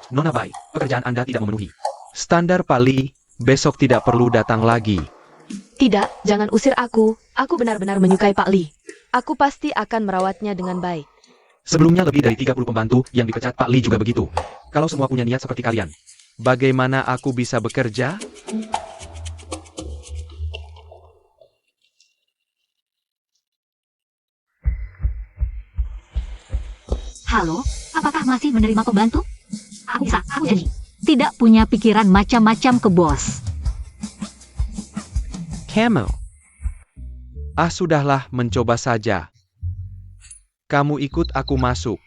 Nona Bai, pekerjaan Anda tidak memenuhi standar Pak Li, besok tidak perlu datang lagi. Tidak, jangan usir aku. Aku benar-benar menyukai Pak Li. Aku pasti akan merawatnya dengan baik. Sebelumnya lebih dari 30 pembantu yang dipecat Pak Li juga begitu. Kalau semua punya niat seperti kalian, bagaimana aku bisa bekerja? Halo, apakah masih menerima pembantu? Aku janji. Tidak punya pikiran macam-macam ke bos. Camel. Ah sudahlah, mencoba saja. Kamu ikut aku masuk.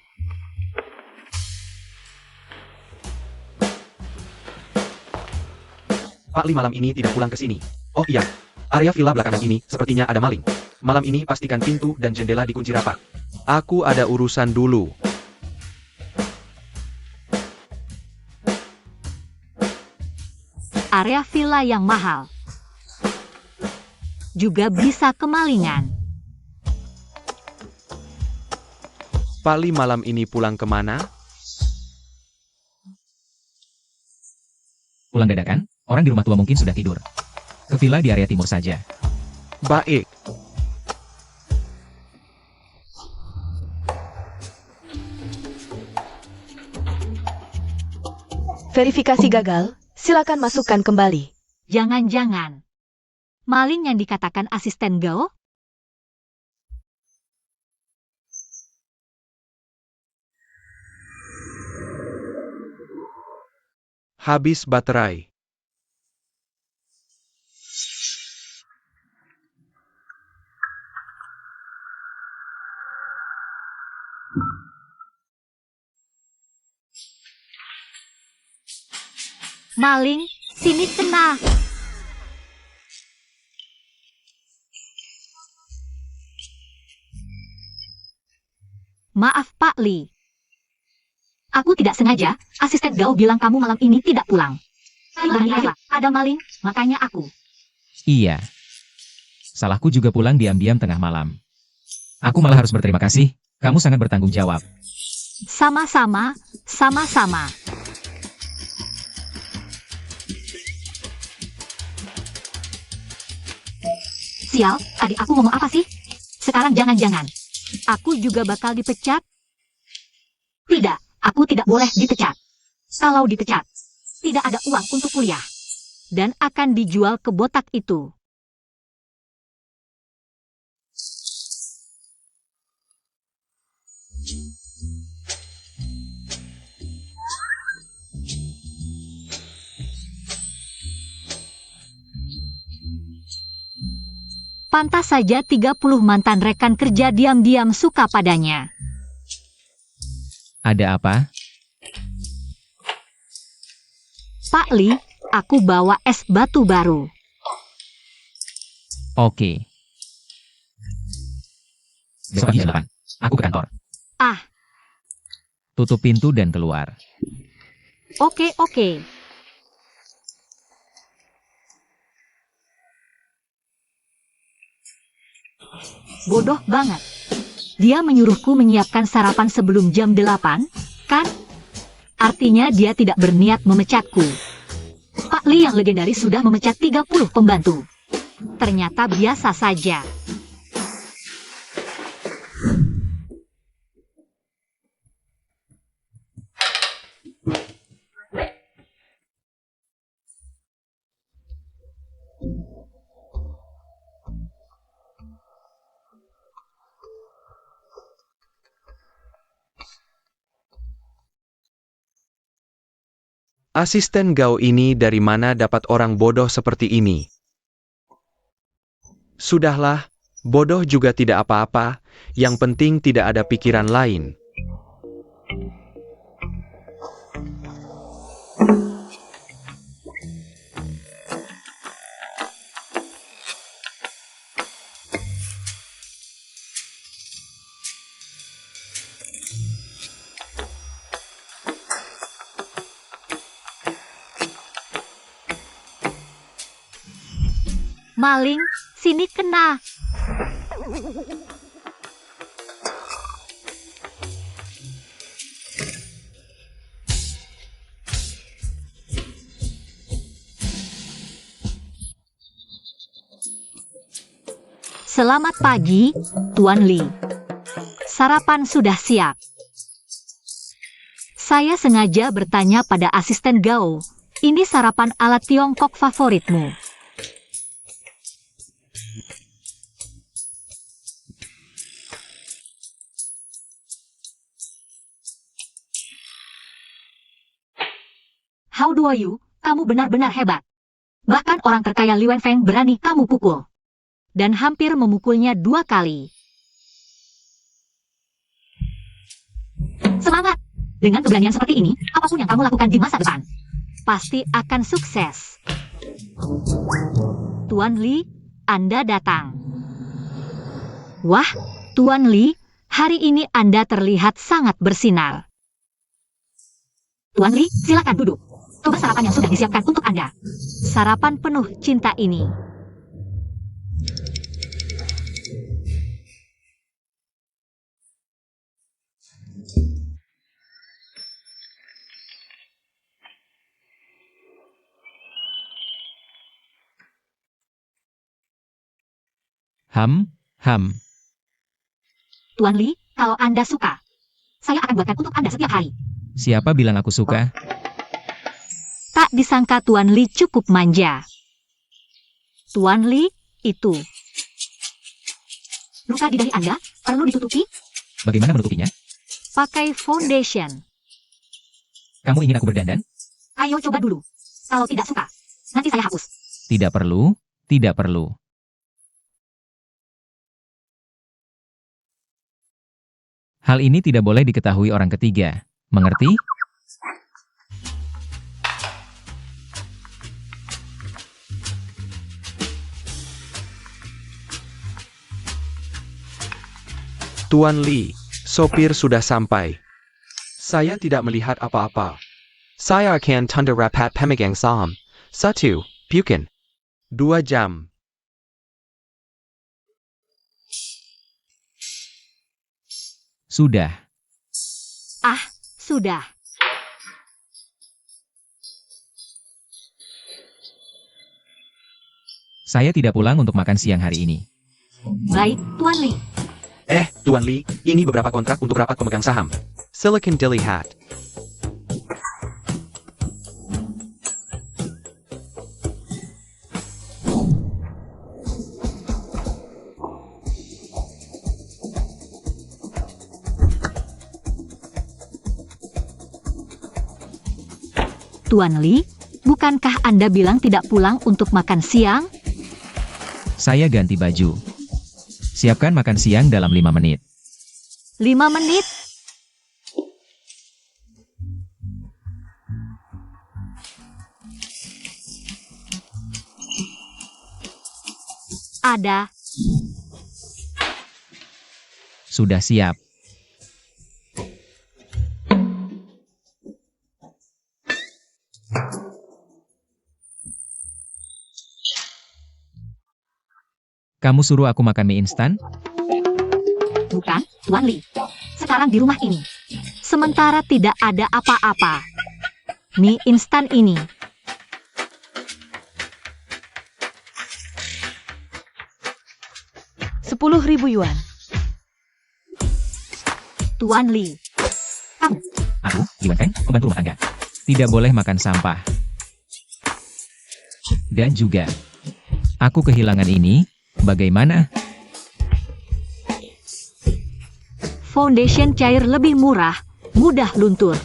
Pak Li malam ini tidak pulang ke sini. Oh iya, area villa belakangan ini sepertinya ada maling. Malam ini pastikan pintu dan jendela dikunci rapat. Aku ada urusan dulu. Area villa yang mahal. Juga bisa kemalingan. Pak Li malam ini pulang kemana? Pulang dadakan, orang di rumah tua mungkin sudah tidur. Ke villa di area timur saja. Baik. Verifikasi gagal, silakan masukkan kembali. Jangan-jangan. Maling yang dikatakan asisten Gao? Habis baterai. Maling, sini kena. Maaf Pak Li. Aku tidak sengaja, asisten Gao bilang kamu malam ini tidak pulang. Ayo, ada maling, makanya aku. Iya. Salahku juga pulang diam-diam tengah malam. Aku malah harus berterima kasih, kamu sangat bertanggung jawab. Sama-sama, sama-sama. Sial, adik aku ngomong apa sih? Sekarang jangan-jangan. Aku juga bakal dipecat? Tidak, aku tidak boleh dipecat. Kalau dipecat, tidak ada uang untuk kuliah. Dan akan dijual ke botak itu. Pantas saja 30 mantan rekan kerja diam-diam suka padanya. Ada apa? Pak Li, aku bawa es batu baru. Oke. Besok pagi jam 8, aku ke kantor. Ah, Tutup pintu dan keluar. oke. Bodoh banget. Dia menyuruhku menyiapkan sarapan sebelum jam 8, kan? Artinya dia tidak berniat memecatku. Pak Li yang legendaris sudah memecat 30 pembantu. Ternyata biasa saja. Asisten Gao ini dari mana dapat orang bodoh seperti ini? Sudahlah, bodoh juga tidak apa-apa, yang penting tidak ada pikiran lain. Maling, sini kena. Selamat pagi, Tuan Li. Sarapan sudah siap. Saya sengaja bertanya pada asisten Gao, ini sarapan ala Tiongkok favoritmu? How do you? Kamu benar-benar hebat. Bahkan orang terkaya Li Wenfeng berani kamu pukul. Dan hampir memukulnya 2 kali. Semangat! Dengan keberanian seperti ini, apapun yang kamu lakukan di masa depan, pasti akan sukses. Tuan Li, Anda datang. Wah, Tuan Li, hari ini Anda terlihat sangat bersinar. Tuan Li, silakan duduk. Coba sarapan yang sudah disiapkan untuk Anda. Sarapan penuh cinta ini. Tuan Li, kalau Anda suka, saya akan buatkan untuk Anda setiap hari. Siapa bilang aku suka? Tak disangka Tuan Li cukup manja. Tuan Li, itu. Luka di dahi Anda perlu ditutupi? Bagaimana menutupinya? Pakai foundation. Kamu ingin aku berdandan? Ayo coba dulu. Kalau tidak suka, nanti saya hapus. Tidak perlu, tidak perlu. Hal ini tidak boleh diketahui orang ketiga. Mengerti? Tuan Li, sopir sudah sampai. Saya tidak melihat apa-apa. Saya akan tanda rapat pemegang saham. 1. Bukan. 2 jam. Sudah. Sudah. Saya tidak pulang untuk makan siang hari ini. Baik, Tuan Li. Tuan Li, ini beberapa kontrak untuk rapat pemegang saham. Silakan dilihat. Tuan Li, bukankah Anda bilang tidak pulang untuk makan siang? Saya ganti baju. Siapkan makan siang dalam 5 menit. 5 menit? Ada. Sudah siap. Kamu suruh aku makan mie instan? Bukan, Tuan Li. Sekarang di rumah ini. Sementara tidak ada apa-apa. Mie instan ini. Rp10.000. Tuan Li. Kamu. Aku, Li Wenfeng, pembantu rumah tangga. Tidak boleh makan sampah. Dan juga, aku kehilangan ini. Bagaimana? Foundation cair lebih murah, mudah luntur.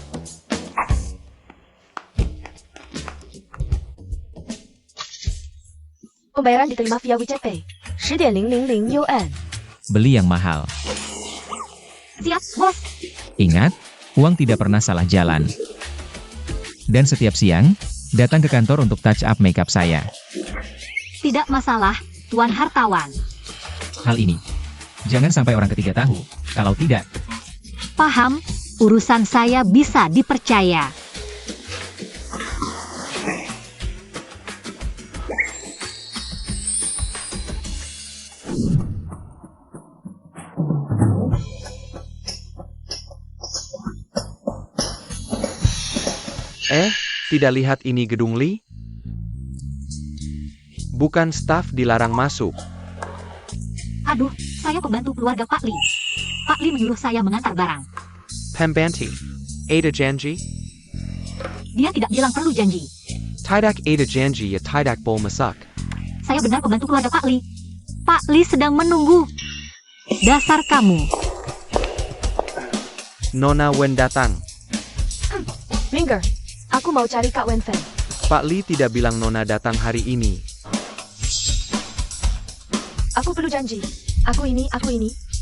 Pembayaran diterima via WeChat Pay. 10.000 yuan. Beli yang mahal. Siap, bos. Ingat, uang tidak pernah salah jalan. Dan setiap siang, datang ke kantor untuk touch up makeup saya. Tidak masalah, Tuan Hartawan. Hal ini, jangan sampai orang ketiga tahu. Kalau tidak, Paham, urusan saya bisa dipercaya. Tidak lihat ini gedung Li? Bukan staf dilarang masuk. Aduh, saya pembantu keluarga Pak Li. Pak Li menyuruh saya mengantar barang. Pembanti. Ada janji? Dia tidak bilang perlu janji. Tidak ada janji ya tidak boleh masuk. Saya benar pembantu keluarga Pak Li. Pak Li sedang menunggu. Dasar kamu. Nona Wen datang. Minggir. Aku mau cari Kak Wenfeng. Pak Li tidak bilang Nona datang hari ini. Aku perlu janji. Aku ini.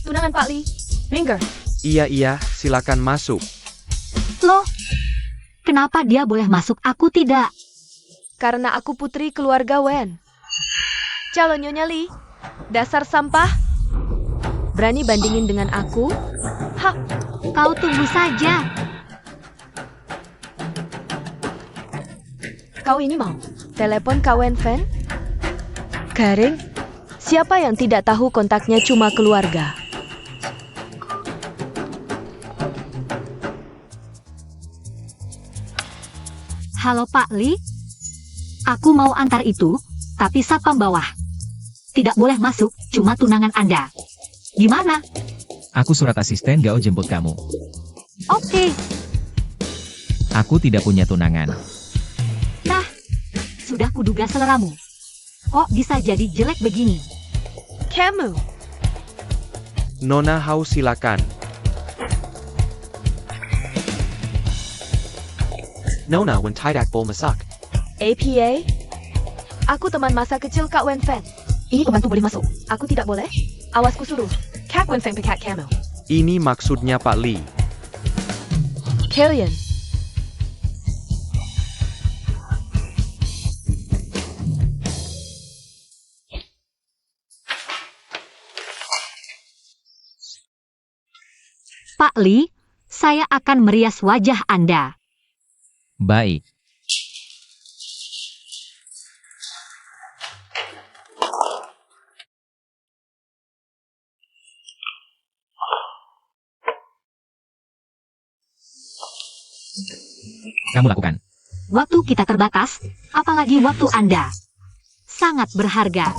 Tunangan Pak Li. Minggir. Iya, silakan masuk. Loh, kenapa dia boleh masuk aku tidak? Karena aku putri keluarga Wen. Calon Nyonya Li. Dasar sampah. Berani bandingin dengan aku? Hah, Kau tunggu saja. kau ini mau telepon Kak Wenfeng? Garing. Siapa yang tidak tahu kontaknya cuma keluarga? Halo Pak Li. Aku mau antar itu, tapi satpam bawah. Tidak boleh masuk, cuma tunangan Anda. Gimana? Aku surat asisten Gao jemput kamu. Oke. Aku tidak punya tunangan. Nah, sudah kuduga seleramu. Kok bisa jadi jelek begini? Kamu. Nona Hao silakan. Nona Wen tidak boleh masuk. APA? Aku teman masa kecil Kak Wenfeng. Ini pembantu boleh masuk. Aku tidak boleh? Awas ku suruh. Kak Wenfeng pekat kamu. Ini maksudnya Pak Li. Kalian. Pak Li, saya akan merias wajah Anda. Baik. Kamu lakukan. Waktu kita terbatas, apalagi waktu Anda. Sangat berharga.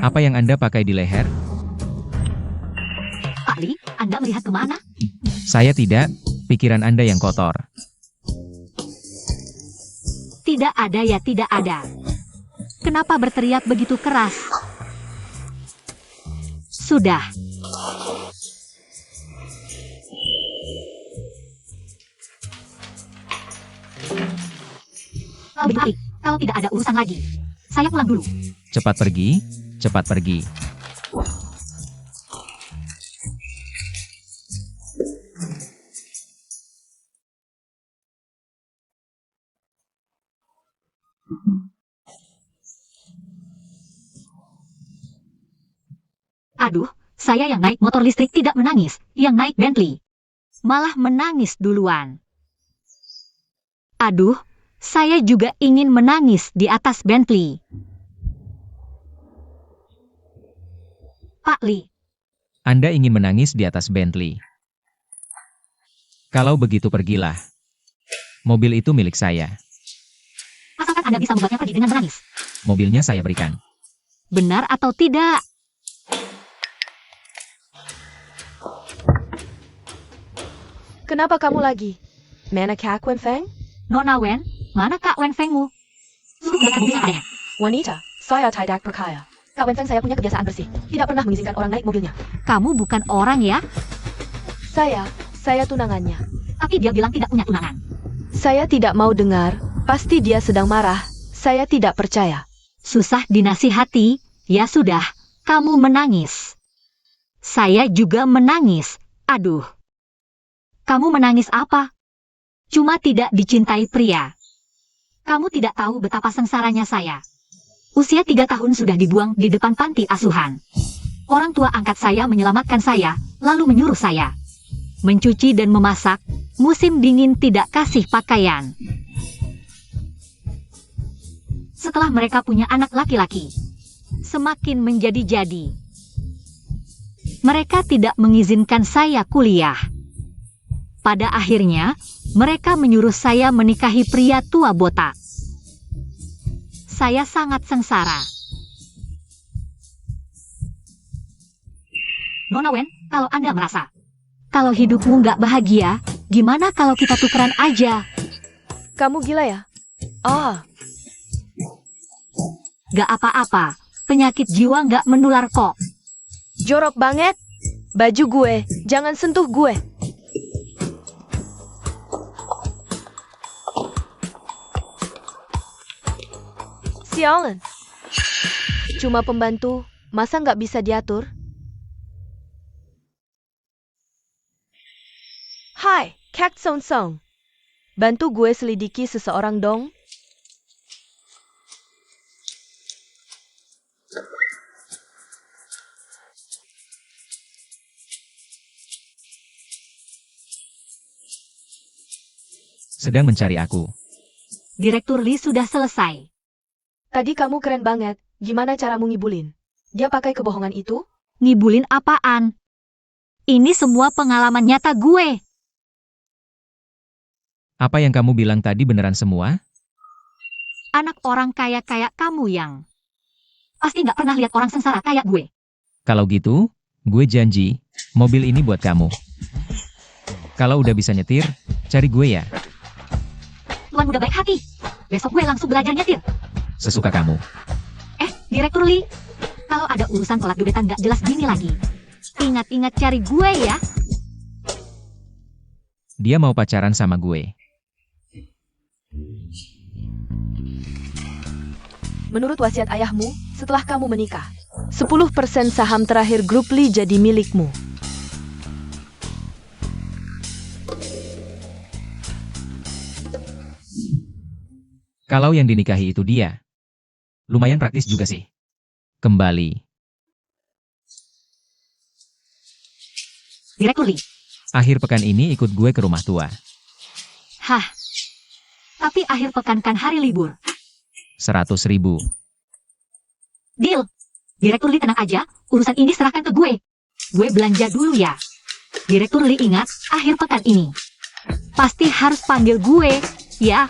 Apa yang Anda pakai di leher? Pak Li, Anda melihat kemana? Saya tidak. Pikiran Anda yang kotor. Tidak ada ya tidak ada. Kenapa berteriak begitu keras? Sudah. Lebih baik, kalau tidak ada urusan lagi. Saya pulang dulu. Cepat pergi, cepat pergi. Aduh, saya yang naik motor listrik tidak menangis, yang naik Bentley malah menangis duluan. Aduh, saya juga ingin menangis di atas Bentley. Pak Li, Anda ingin menangis di atas Bentley. Kalau begitu pergilah. Mobil itu milik saya. asalkan Anda bisa membuatnya pergi dengan menangis. Mobilnya saya berikan. Benar atau tidak? Kenapa kamu lagi? Mana Kak Wenfeng? Nona Wen, mana Kak Wenfengmu? Suruh kembalikan mobilnya padanya. Wanita, saya tidak percaya. Kak Wenfeng saya punya kebiasaan bersih. Tidak pernah mengizinkan orang naik mobilnya. Kamu bukan orang ya? Saya tunangannya. Tapi dia bilang tidak punya tunangan. Saya tidak mau dengar. Pasti dia sedang marah. Saya tidak percaya. Susah dinasihati, ya sudah, kamu menangis. Saya juga menangis. Aduh. Kamu menangis apa? Cuma tidak dicintai pria. Kamu tidak tahu betapa sengsaranya saya. Usia 3 tahun sudah dibuang di depan panti asuhan. Orang tua angkat saya menyelamatkan saya, lalu menyuruh saya mencuci dan memasak. Musim dingin tidak kasih pakaian. Setelah mereka punya anak laki-laki, semakin menjadi-jadi. Mereka tidak mengizinkan saya kuliah. Pada akhirnya, mereka menyuruh saya menikahi pria tua botak. Saya sangat sengsara. Nona Wen, kalau Anda merasa kalau hidupmu nggak bahagia, gimana kalau kita tukeran aja? Kamu gila ya? Ah, Gak apa-apa, penyakit jiwa nggak menular kok. jorok banget. Baju gue, jangan sentuh gue. Sialan. Cuma pembantu, masa nggak bisa diatur? Hai, Kak Song Song. Bantu gue selidiki seseorang dong. Sedang mencari aku. Direktur Lee sudah selesai. Tadi kamu keren banget. Gimana caramu ngibulin? Dia pakai kebohongan itu? Ngibulin apaan? Ini semua pengalaman nyata gue. Apa yang kamu bilang tadi beneran semua? Anak orang kaya kayak kamu yang pasti nggak pernah lihat orang sengsara kayak gue. Kalau gitu, gue janji, mobil ini buat kamu. Kalau udah bisa nyetir, cari gue ya. Tuan udah baik hati. Besok gue langsung belajar nyetir. Sesuka kamu. Direktur Lee, kalau ada urusan tolak gebetan nggak jelas gini lagi, ingat-ingat cari gue ya. Dia mau pacaran sama gue. Menurut wasiat ayahmu, setelah kamu menikah, 10% saham terakhir grup Lee jadi milikmu. Kalau yang dinikahi itu dia. Lumayan praktis juga sih. Kembali. Direktur Lee, Akhir pekan ini ikut gue ke rumah tua. hah? Tapi akhir pekan kan hari libur. 100.000. Deal. Direktur Lee tenang aja, urusan ini serahkan ke gue. Gue belanja dulu ya. Direktur Lee ingat, akhir pekan ini pasti harus panggil gue, ya.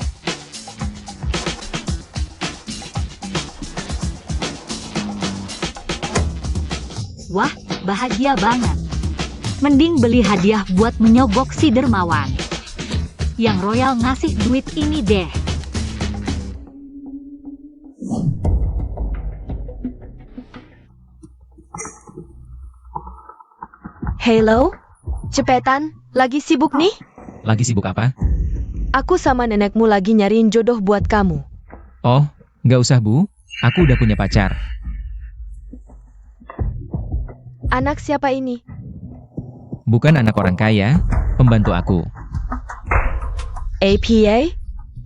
Wah, bahagia banget. Mending beli hadiah buat menyogok si dermawan. Yang Royal ngasih duit ini deh. Hello? Cepetan, lagi sibuk nih? Lagi sibuk apa? Aku sama nenekmu lagi nyariin jodoh buat kamu. Oh, nggak usah bu. Aku udah punya pacar. Anak siapa ini? Bukan anak orang kaya, pembantu aku. APA?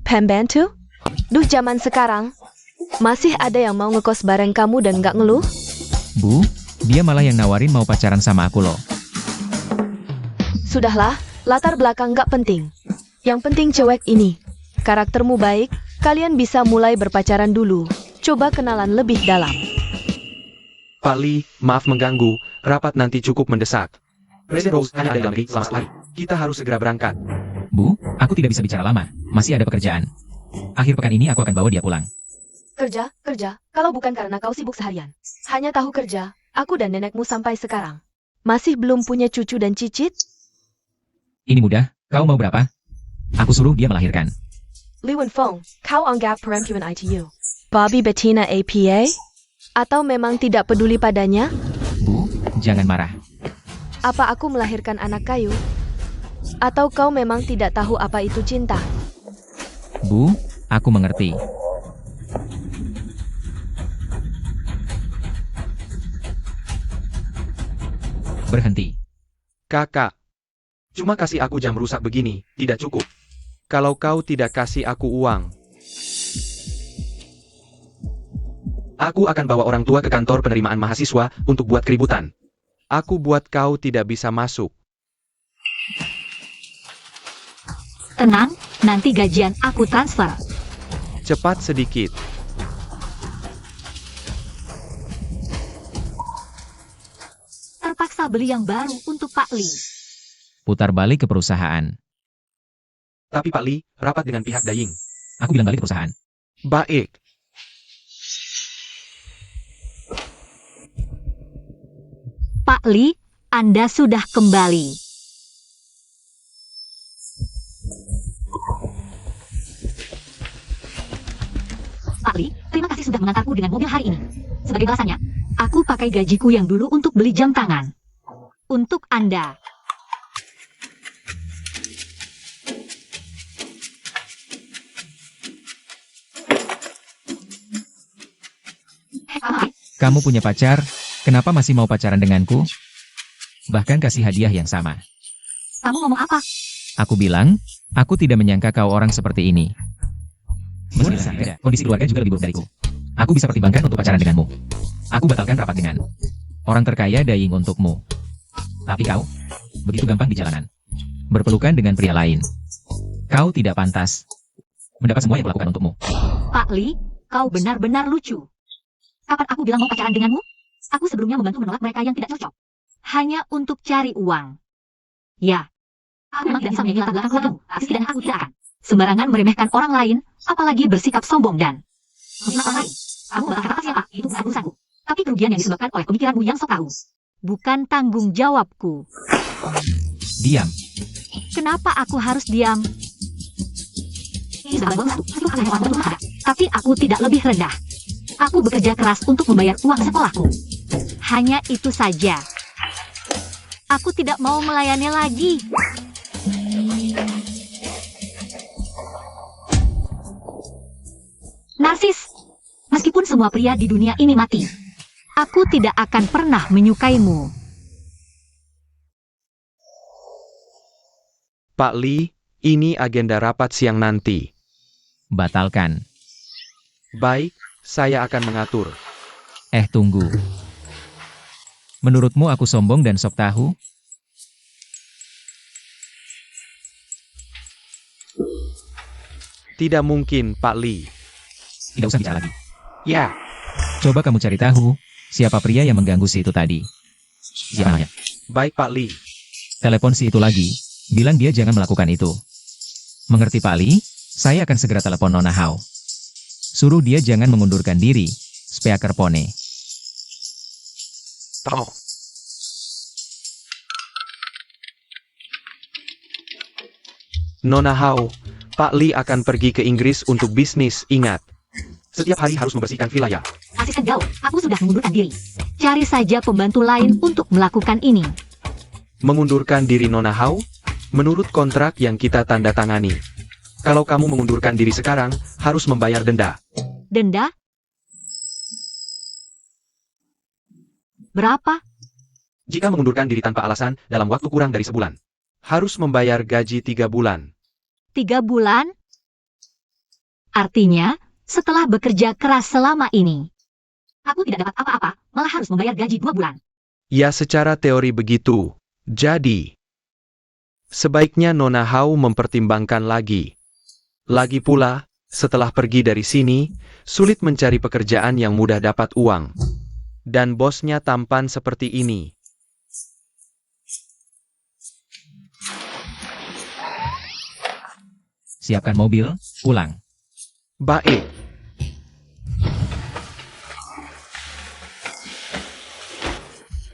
Pembantu? Duh, zaman sekarang masih ada yang mau ngekos bareng kamu dan nggak ngeluh? Bu, dia malah yang nawarin mau pacaran sama aku loh. Sudahlah, latar belakang nggak penting. Yang penting cewek ini. Karaktermu baik, kalian bisa mulai berpacaran dulu. Coba kenalan lebih dalam. Pak Lee, maaf mengganggu, rapat nanti cukup mendesak. Presiden Rose hanya ada dalam negeri selama sekali. Kita harus segera berangkat. Bu, aku tidak bisa bicara lama. Masih ada pekerjaan. Akhir pekan ini aku akan bawa dia pulang. Kerja, kalau bukan karena kau sibuk seharian. Hanya tahu kerja, aku dan nenekmu sampai sekarang. Masih belum punya cucu dan cicit? Ini mudah, kau mau berapa? Aku suruh dia melahirkan. Li Wenfeng, kau anggap perempuan ITU. Bobby Bettina APA? Atau memang tidak peduli padanya? Bu, jangan marah. Apa aku melahirkan anak kayu? Atau kau memang tidak tahu apa itu cinta? Bu, aku mengerti. Berhenti. Kakak, cuma kasih aku jam rusak begini, tidak cukup. Kalau kau tidak kasih aku uang, aku akan bawa orang tua ke kantor penerimaan mahasiswa untuk buat keributan. Aku buat kau tidak bisa masuk. Tenang, nanti gajian aku transfer. Cepat sedikit. Terpaksa beli yang baru untuk Pak Li. Putar balik ke perusahaan. Tapi Pak Li, rapat dengan pihak Daying. Aku bilang balik ke perusahaan. Baik. Pak Li, Anda sudah kembali. Pak Li, terima kasih sudah mengantarku dengan mobil hari ini. Sebagai balasannya, aku pakai gajiku yang dulu untuk beli jam tangan. Untuk Anda. Hai, Kamu punya pacar, kenapa masih mau pacaran denganku? Bahkan kasih hadiah yang sama. kamu ngomong apa? Aku bilang, aku tidak menyangka kau orang seperti ini. Meski berbeda, kondisi keluarga juga lebih buruk dariku. Aku bisa pertimbangkan untuk pacaran denganmu. Aku batalkan rapat dengan orang terkaya Daying untukmu. Tapi kau, begitu gampang di jalanan. Berpelukan dengan pria lain. Kau tidak pantas mendapat semua yang kulakukan untukmu. Pak Li, kau benar-benar lucu. Kapan aku bilang mau pacaran denganmu? Aku sebelumnya membantu menolak mereka yang tidak cocok. Hanya untuk cari uang. Ya. Aku memang tidak bisa menyanyi latar belakang keluargamu, tapi setidaknya aku tidak akan sembarangan meremehkan orang lain, apalagi bersikap sombong dan menghina orang lain. Kamu bakal kata siapa? Itu bukan urusanku. Tapi kerugian yang disebabkan oleh pemikiranmu yang sok tahu. Bukan tanggung jawabku. Diam. Kenapa aku harus diam? Ini sudah bagus satu. Itu hanya orang belum ada. Tapi aku tidak lebih rendah. Aku bekerja keras untuk membayar uang sekolahku. Hanya itu saja. Aku tidak mau melayani lagi. Narsis, meskipun semua pria di dunia ini mati, aku tidak akan pernah menyukaimu. Pak Li, ini agenda rapat siang nanti. Batalkan. Baik, saya akan mengatur. Tunggu. Menurutmu aku sombong dan sok tahu? Tidak mungkin, Pak Li. Tidak usah bicara lagi. Ya, Coba kamu cari tahu, siapa pria yang mengganggu si itu tadi. Siapa namanya? baik Pak Li. Telepon si itu lagi, bilang dia jangan melakukan itu. Mengerti Pak Li? Saya akan segera telepon Nona Hao. Suruh dia jangan mengundurkan diri, speaker pone. Tahu. Nona Hao, Pak Li akan pergi ke Inggris untuk bisnis, ingat. Setiap hari harus membersihkan wilayah. Asisten Gao, aku sudah mengundurkan diri. Cari saja pembantu lain untuk melakukan ini. Mengundurkan diri Nona Hao? Menurut kontrak yang kita tanda tangani. Kalau kamu mengundurkan diri sekarang, harus membayar denda. Denda? Berapa? Jika mengundurkan diri tanpa alasan, dalam waktu kurang dari sebulan. Harus membayar gaji 3 bulan. 3 bulan? Artinya, setelah bekerja keras selama ini, aku tidak dapat apa-apa, malah harus membayar gaji 2 bulan. Ya secara teori begitu. Jadi, sebaiknya Nona Hao mempertimbangkan lagi. Lagi pula, setelah pergi dari sini, sulit mencari pekerjaan yang mudah dapat uang. Dan bosnya tampan seperti ini. Siapkan mobil, pulang. Baik.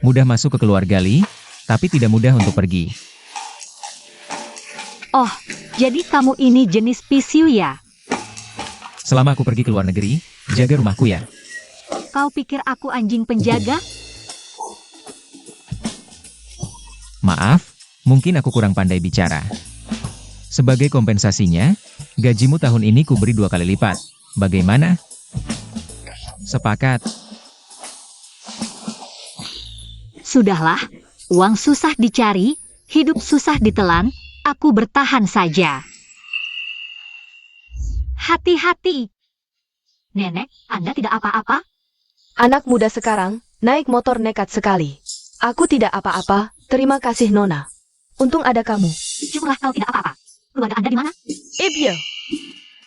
Mudah masuk ke keluarga Li, tapi tidak mudah untuk pergi. Oh, jadi kamu ini jenis pisiu ya? Selama aku pergi ke luar negeri, jaga rumahku ya. Kau pikir aku anjing penjaga? Maaf, mungkin aku kurang pandai bicara. Sebagai kompensasinya, gajimu tahun ini kuberi 2 kali lipat. Bagaimana? Sepakat. Sudahlah, uang susah dicari, hidup susah ditelan, aku bertahan saja. Hati-hati. Nenek, Anda tidak apa-apa? Anak muda sekarang, naik motor nekat sekali. Aku tidak apa-apa, terima kasih Nona. Untung ada kamu. Syukurlah kau tidak apa-apa. Keluarga Anda di mana? Ibyo,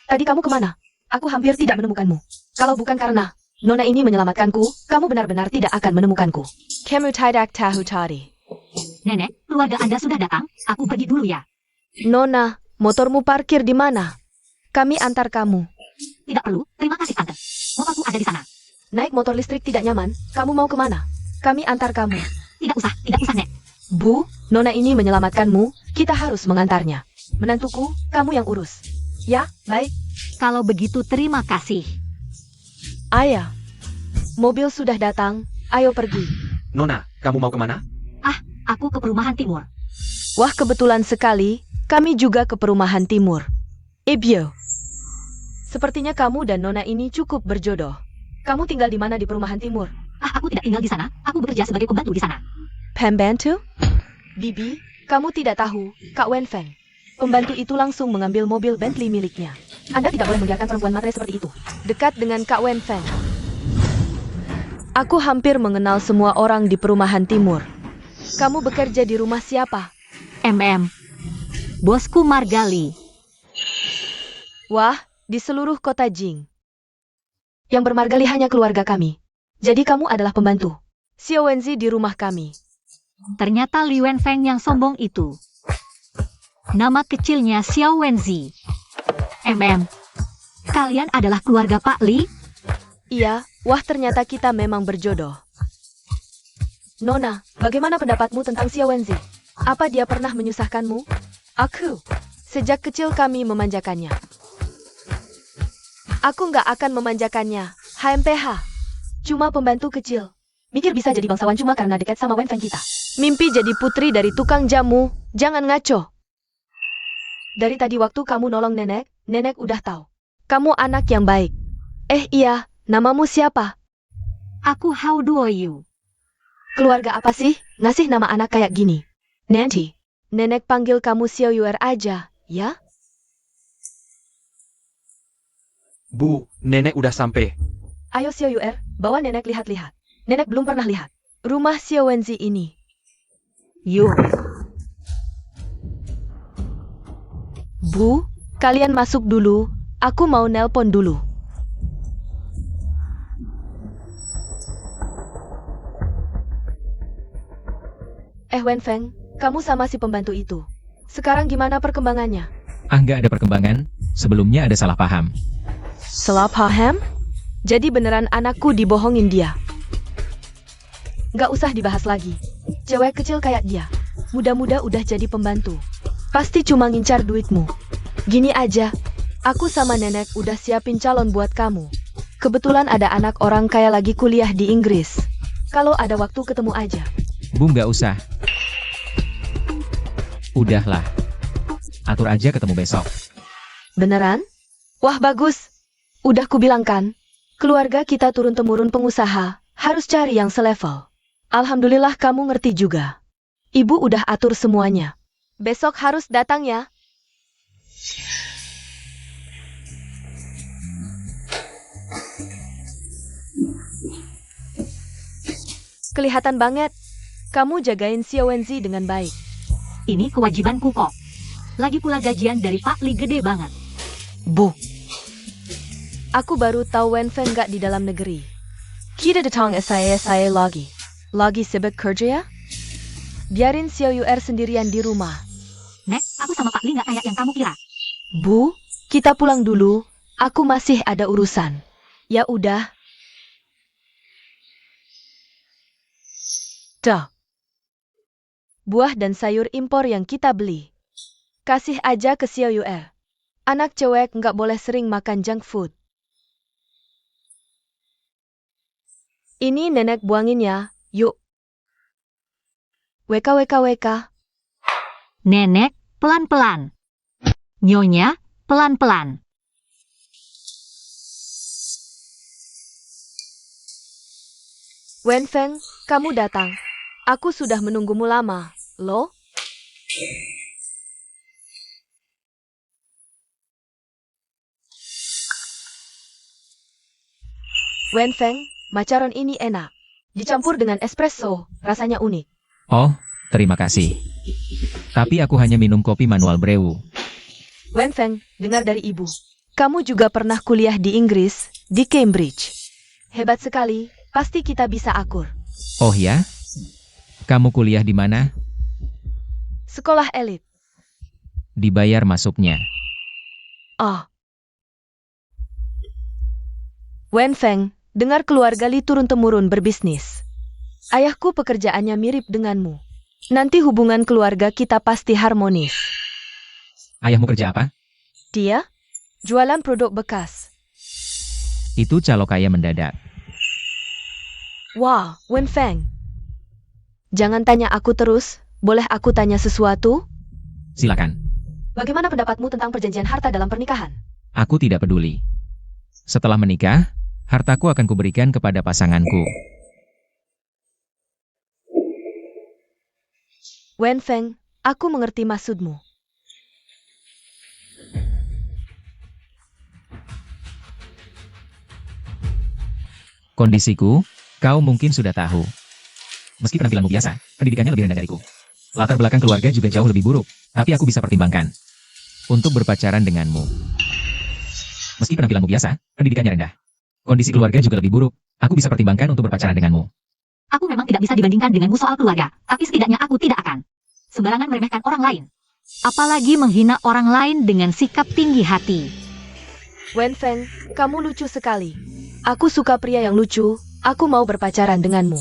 tadi kamu kemana? Aku hampir tidak menemukanmu. Kalau bukan karena Nona ini menyelamatkanku, kamu benar-benar tidak akan menemukanku. Kamu tidak tahu tadi. Nenek, keluarga Anda sudah datang, aku pergi dulu ya. Nona, motormu parkir di mana? Kami antar kamu. Tidak perlu, terima kasih Tante. Motorku ada di sana. Naik motor listrik tidak nyaman, kamu mau kemana? Kami antar kamu. Tidak usah, Nek. Bu, Nona ini menyelamatkanmu, kita harus mengantarnya. Menantuku, kamu yang urus. Ya, baik. Kalau begitu terima kasih. Ayah, mobil sudah datang, ayo pergi. Nona, kamu mau kemana? Aku ke perumahan timur. Wah, kebetulan sekali, kami juga ke perumahan timur. Ibyo. Sepertinya kamu dan Nona ini cukup berjodoh. Kamu tinggal di mana di perumahan timur? Aku tidak tinggal di sana, aku bekerja sebagai pembantu di sana. Pembantu? Bibi, kamu tidak tahu, Kak Wenfeng. Pembantu itu langsung mengambil mobil Bentley miliknya. Anda tidak boleh membiarkan perempuan matre seperti itu. Dekat dengan Kak Wenfeng. Aku hampir mengenal semua orang di perumahan timur. Kamu bekerja di rumah siapa? Bosku Margali. Wah, di seluruh kota Jing. Yang bermargali hanya keluarga kami. Jadi kamu adalah pembantu. Xiao Wenzi di rumah kami. Ternyata Li Wenfeng yang sombong itu. Nama kecilnya Xiao Wenzi. Kalian adalah keluarga Pak Li? Iya, wah ternyata kita memang berjodoh. Nona, bagaimana pendapatmu tentang Xiao Wenzi? Apa dia pernah menyusahkanmu? Aku. Sejak kecil kami memanjakannya. Aku nggak akan memanjakannya. HMPH. Cuma pembantu kecil. Mikir bisa jadi bangsawan cuma karena dekat sama Wenfeng kita. Mimpi jadi putri dari tukang jamu. Jangan ngaco. Dari tadi waktu kamu nolong nenek, nenek udah tahu. Kamu anak yang baik. Iya, namamu siapa? Aku How Do You. Keluarga apa sih, ngasih nama anak kayak gini? Nanti, nenek panggil kamu Xiao Yuer aja, ya? Bu, nenek udah sampai. Ayo Xiao Yuer, bawa nenek lihat-lihat. Nenek belum pernah lihat rumah Xiao Wenzi ini. Yuk. Bu, kalian masuk dulu, aku mau nelpon dulu. Wenfeng, kamu sama si pembantu itu. Sekarang gimana perkembangannya? Nggak ada perkembangan, sebelumnya ada salah paham. Salah paham? Jadi beneran anakku dibohongin dia. Nggak usah dibahas lagi. Cewek kecil kayak dia, muda-muda udah jadi pembantu. Pasti cuma ngincar duitmu. Gini aja, aku sama nenek udah siapin calon buat kamu. Kebetulan ada anak orang kaya lagi kuliah di Inggris. Kalau ada waktu ketemu aja. Bu, nggak usah. Udahlah. Atur aja ketemu besok. Beneran? Wah bagus. Udah kubilang kan, keluarga kita turun-temurun pengusaha, harus cari yang selevel. Alhamdulillah kamu ngerti juga. Ibu udah atur semuanya. Besok harus datang ya. Kelihatan banget. Kamu jagain Xiao Wenzi dengan baik. Ini kewajibanku kok. Lagi pula gajian dari Pak Li gede banget. Bu. Aku baru tahu Wenfeng nggak di dalam negeri. Kita datang saya lagi. Lagi sibuk kerja ya? Biarin Xiao Yuer sendirian di rumah. Nek, aku sama Pak Li nggak kayak yang kamu kira. Bu, kita pulang dulu. Aku masih ada urusan. Ya udah. Dah. Buah dan sayur impor yang kita beli. Kasih aja ke Xiao Yuer. Anak cewek nggak boleh sering makan junk food. Ini nenek buangin ya, yuk. WK. Nenek, pelan-pelan. Nyonya, pelan-pelan. Wenfeng, kamu datang. Aku sudah menunggumu lama, loh. Wenfeng, macaron ini enak. Dicampur dengan espresso, rasanya unik. Oh, terima kasih. Tapi aku hanya minum kopi manual brew. Wenfeng, dengar dari ibu. Kamu juga pernah kuliah di Inggris, di Cambridge. Hebat sekali, pasti kita bisa akur. Oh ya? Kamu kuliah di mana? Sekolah elit. Dibayar masuknya. Oh. Wen Feng, dengar keluarga Li turun-temurun berbisnis. Ayahku pekerjaannya mirip denganmu. Nanti hubungan keluarga kita pasti harmonis. Ayahmu kerja apa? Dia? Jualan produk bekas. Itu calo kaya mendadak. Wah, Wen Feng. Jangan tanya aku terus, boleh aku tanya sesuatu? Silakan. Bagaimana pendapatmu tentang perjanjian harta dalam pernikahan? Aku tidak peduli. Setelah menikah, hartaku akan kuberikan kepada pasanganku. Wen Feng, aku mengerti maksudmu. Kondisiku, kau mungkin sudah tahu. Meski penampilanmu biasa, pendidikannya lebih rendah dariku. Latar belakang keluarga juga jauh lebih buruk, tapi aku bisa pertimbangkan untuk berpacaran denganmu. Meski penampilanmu biasa, pendidikannya rendah. Kondisi keluarga juga lebih buruk, aku bisa pertimbangkan untuk berpacaran denganmu. Aku memang tidak bisa dibandingkan denganmu soal keluarga, tapi setidaknya aku tidak akan sembarangan meremehkan orang lain. Apalagi menghina orang lain dengan sikap tinggi hati. Wen Feng, kamu lucu sekali. Aku suka pria yang lucu, aku mau berpacaran denganmu.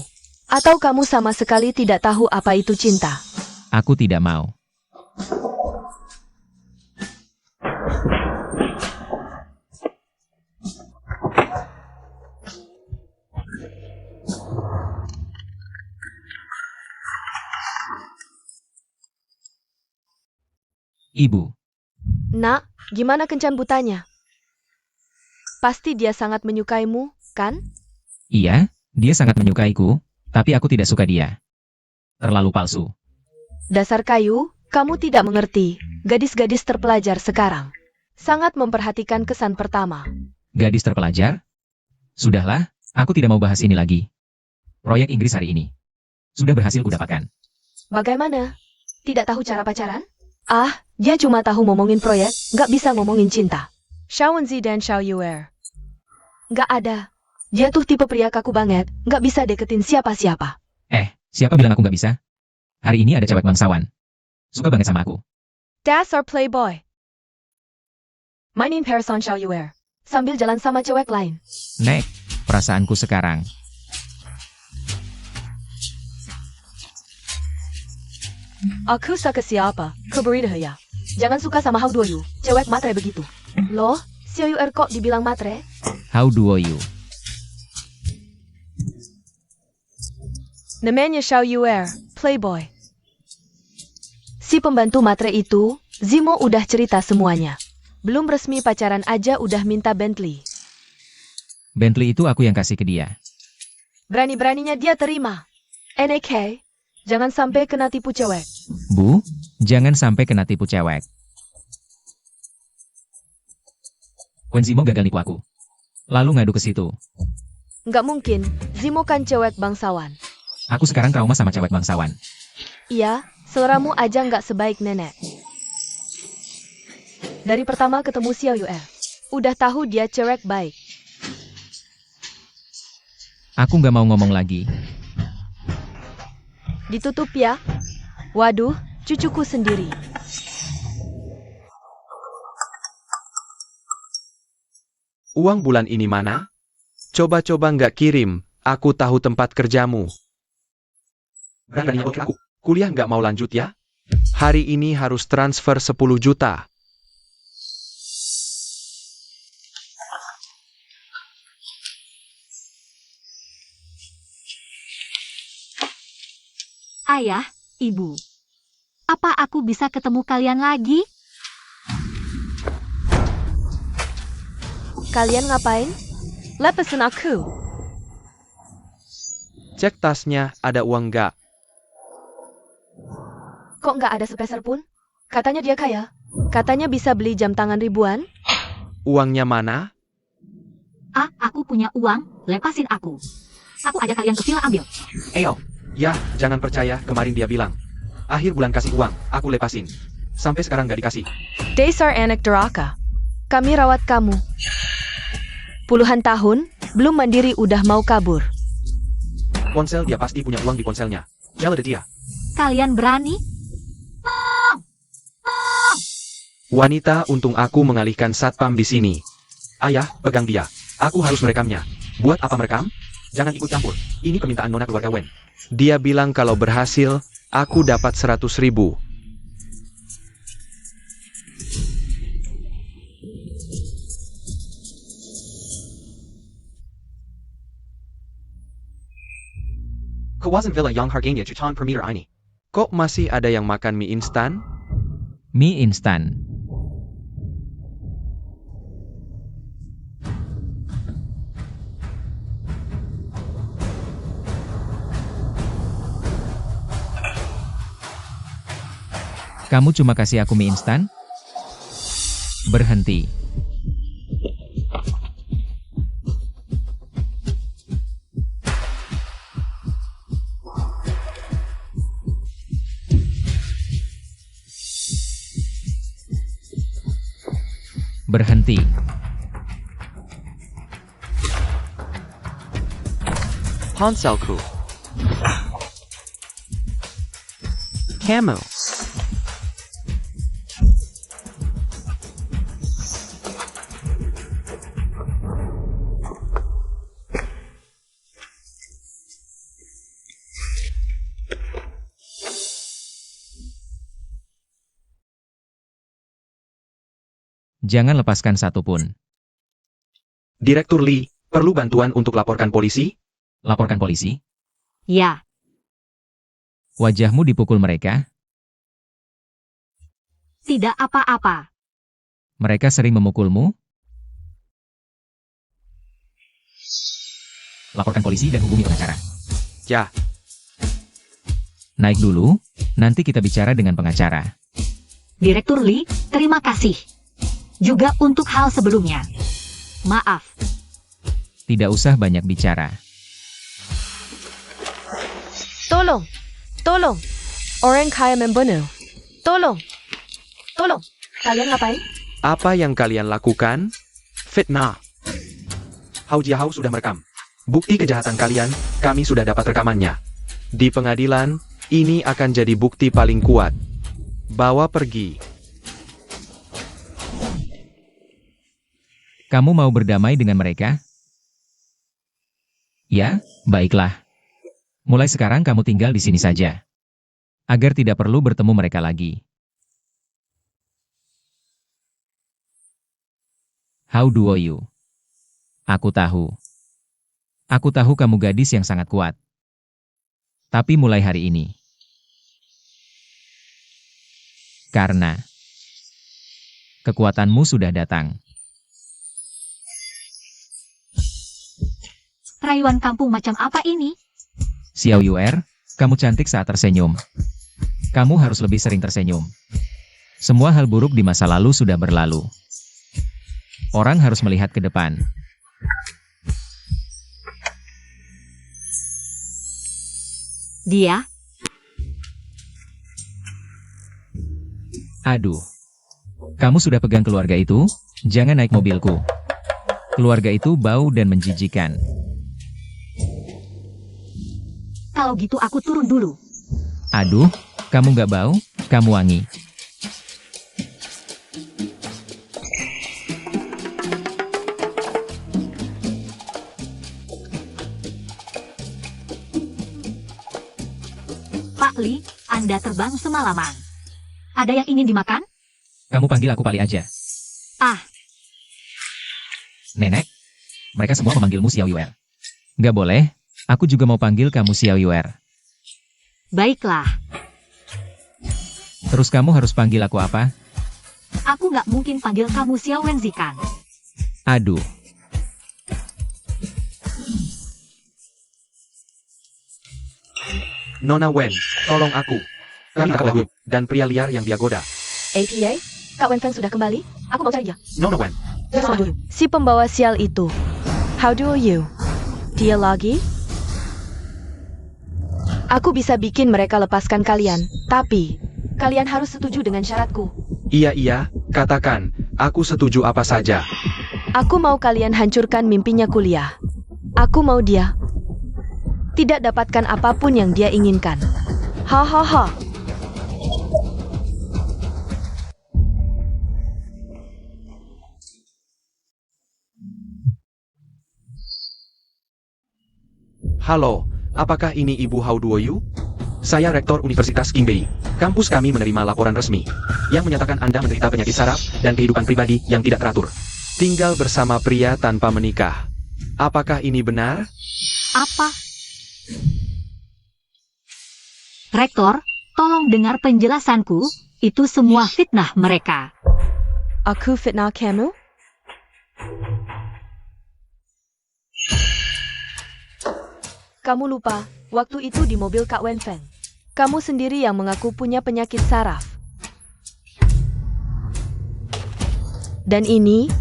Atau kamu sama sekali tidak tahu apa itu cinta? Aku tidak mau. Ibu, Nak, gimana kencan butanya? Pasti dia sangat menyukaimu, kan? iya, dia sangat menyukaiku, tapi aku tidak suka dia. Terlalu palsu. Dasar kayu, kamu tidak mengerti. Gadis-gadis terpelajar sekarang sangat memperhatikan kesan pertama. Gadis terpelajar? Sudahlah, aku tidak mau bahas ini lagi. Proyek Inggris hari ini sudah berhasil kudapatkan. Bagaimana? Tidak tahu cara pacaran? Ah, dia cuma tahu ngomongin proyek, nggak bisa ngomongin cinta. Xiao Wenzi dan Xiao Yuer. Nggak ada. Dia tuh tipe pria kaku banget, nggak bisa deketin siapa-siapa. Siapa bilang aku nggak bisa? Hari ini ada cewek bangsawan. Suka banget sama aku. That's our playboy. Mainin Person Xiao Yuer. Sambil jalan sama cewek lain. Nek, perasaanku sekarang. Aku suka siapa? Keberita ya. Jangan suka sama How Do You. Cewek matre begitu. Loh, Xiao Yuer kok dibilang matre? How do you? Namanya Xiao Yuer, playboy. Si pembantu matre itu, Zimo udah cerita semuanya. Belum resmi pacaran aja udah minta Bentley. Bentley itu aku yang kasih ke dia. Berani-beraninya dia terima. NK, jangan sampai kena tipu cewek. Bu, jangan sampai kena tipu cewek. Wen Zimo gagal nipu aku. Lalu ngadu ke situ. Nggak mungkin, Zimo kan cewek bangsawan. Aku sekarang trauma sama cewek bangsawan. Iya, seleramu aja nggak sebaik nenek. Dari pertama ketemu Xiao Yuer, udah tahu dia cewek baik. Aku nggak mau ngomong lagi. Ditutup ya. Waduh, cucuku sendiri. Uang bulan ini mana? Coba-coba nggak kirim, aku tahu tempat kerjamu. Berani aku. Kuliah nggak mau lanjut ya? Hari ini harus transfer 10 juta. Ayah, Ibu. Apa aku bisa ketemu kalian lagi? Kalian ngapain? Lepasin aku. Cek tasnya, ada uang nggak? Kok nggak ada sepeser pun? Katanya dia kaya. Katanya bisa beli jam tangan ribuan. Uangnya mana? Ah, aku punya uang, lepasin aku. Aku ajak kalian ke villa ambil. Eyo. Ya, jangan percaya, kemarin dia bilang. Akhir bulan kasih uang, aku lepasin. Sampai sekarang nggak dikasih. Dasar anak durhaka. Kami rawat kamu. Puluhan tahun, belum mandiri udah mau kabur. Ponsel dia pasti punya uang di ponselnya. Yalla deh dia. Kalian berani? Wanita, untung aku mengalihkan satpam di sini. Ayah, pegang dia. Aku harus merekamnya. Buat apa merekam? Jangan ikut campur. Ini permintaan nona keluarga Wen. Dia bilang kalau berhasil, aku dapat 100.000. Kawasan Villa yang harganya jutaan per meter ini. Kok masih ada yang makan mie instan? Mie instan. Kamu cuma kasih aku mie instan? Berhenti. Berhenti. Ponselku. Camo. Jangan lepaskan satu pun. Direktur Lee, perlu bantuan untuk laporkan polisi? Laporkan polisi? Ya, Wajahmu dipukul mereka? tidak apa-apa. Mereka sering memukulmu? Laporkan polisi dan hubungi pengacara. Ya, Naik dulu, nanti kita bicara dengan pengacara. Direktur Lee, terima kasih. Juga untuk hal sebelumnya. Maaf. Tidak usah banyak bicara. Tolong! Tolong! Orang kaya membunuh. Tolong! Tolong! Kalian ngapain? apa yang kalian lakukan? Fitnah. Hao Jiahao sudah merekam. Bukti kejahatan kalian, kami sudah dapat rekamannya. Di pengadilan, ini akan jadi bukti paling kuat. Bawa pergi. Kamu mau berdamai dengan mereka? Ya, baiklah. Mulai sekarang kamu tinggal di sini saja. Agar tidak perlu bertemu mereka lagi. How do you? Aku tahu. Aku tahu kamu gadis yang sangat kuat. Tapi mulai hari ini. Karena kekuatanmu sudah datang. Rayuan kampung macam apa ini? Xiao Yuer, kamu cantik saat tersenyum. Kamu harus lebih sering tersenyum. Semua hal buruk di masa lalu sudah berlalu. Orang harus melihat ke depan. Dia, Aduh. Kamu sudah pegang keluarga itu? Jangan naik mobilku. Keluarga itu bau dan menjijikan. kalau gitu aku turun dulu. Aduh, kamu nggak bau, kamu wangi. Pak Li, Anda terbang semalaman. Ada yang ingin dimakan? Kamu panggil aku Pali aja. Ah, Nenek, mereka semua memanggilmu Xiao Yuer. Nggak boleh, aku juga mau panggil kamu Xiao Yuer. baiklah. Terus kamu harus panggil aku apa? Aku nggak mungkin panggil kamu Xiao Wenzikan. Aduh. Nona Wen, tolong aku. Kami tak lagu dan pria liar yang dia goda. APA? Kak Wenfeng sudah kembali? Aku mau cari dia. Nona Wen, Sama dulu. Si pembawa sial itu. How do you? Dia lagi? Aku bisa bikin mereka lepaskan kalian, tapi kalian harus setuju dengan syaratku. iya, katakan, aku setuju apa saja. Aku mau kalian hancurkan mimpinya kuliah. Aku mau dia tidak dapatkan apapun yang dia inginkan. Hahaha. Halo, apakah ini Ibu Hao Duoyu? Saya Rektor Universitas Qingbei. Kampus kami menerima laporan resmi yang menyatakan Anda menderita penyakit saraf dan kehidupan pribadi yang tidak teratur. Tinggal bersama pria tanpa menikah. Apakah ini benar? Apa? Rektor, tolong dengar penjelasanku. Itu semua fitnah mereka. Aku fitnah kamu? Kamu lupa, waktu itu di mobil Kak Wenfeng. Kamu sendiri yang mengaku punya penyakit saraf. Dan ini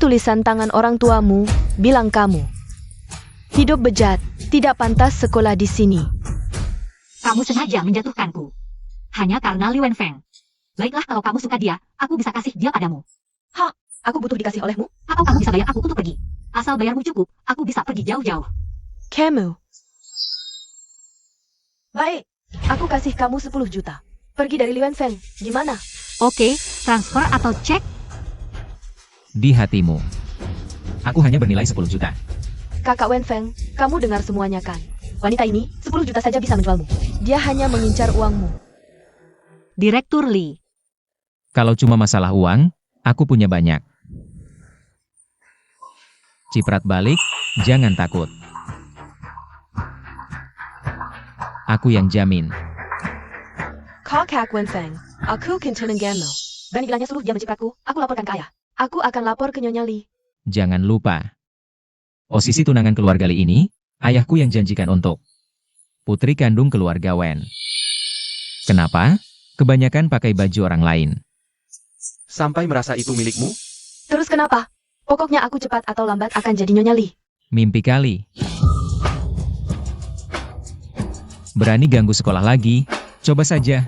tulisan tangan orang tuamu, bilang kamu. Hidup bejat, tidak pantas sekolah di sini. Kamu sengaja menjatuhkanku. Hanya karena Li Wenfeng. Baiklah kalau kamu suka dia, aku bisa kasih dia padamu. Aku butuh dikasih olehmu? Atau kamu bisa bayar aku untuk pergi. Asal bayarmu cukup, aku bisa pergi jauh-jauh. Kamu. Baik, aku kasih kamu 10 juta. Pergi dari Li Wenfeng, gimana? Oke, transfer atau cek? Di hatimu. Aku hanya bernilai 10 juta. Kakak Wenfeng, kamu dengar semuanya kan? Wanita ini 10 juta saja bisa menjualmu. Dia hanya mengincar uangmu. Direktur Li. Kalau cuma masalah uang, aku punya banyak. Ciprat balik, jangan takut. Aku yang jamin. Kakak Wenfeng, aku Kintunan Gammo. Berani bilangnya suruh dia mencipratku, aku laporkan ke ayah. Aku akan lapor ke Nyonya Li. Jangan lupa. Posisi tunangan keluarga Li ini, ayahku yang janjikan untuk putri kandung keluarga Wen. Kenapa? Kebanyakan pakai baju orang lain. Sampai merasa itu milikmu? Terus kenapa? Pokoknya aku cepat atau lambat akan jadi Nyonya Li. Mimpi kali. Berani ganggu sekolah lagi? Coba saja.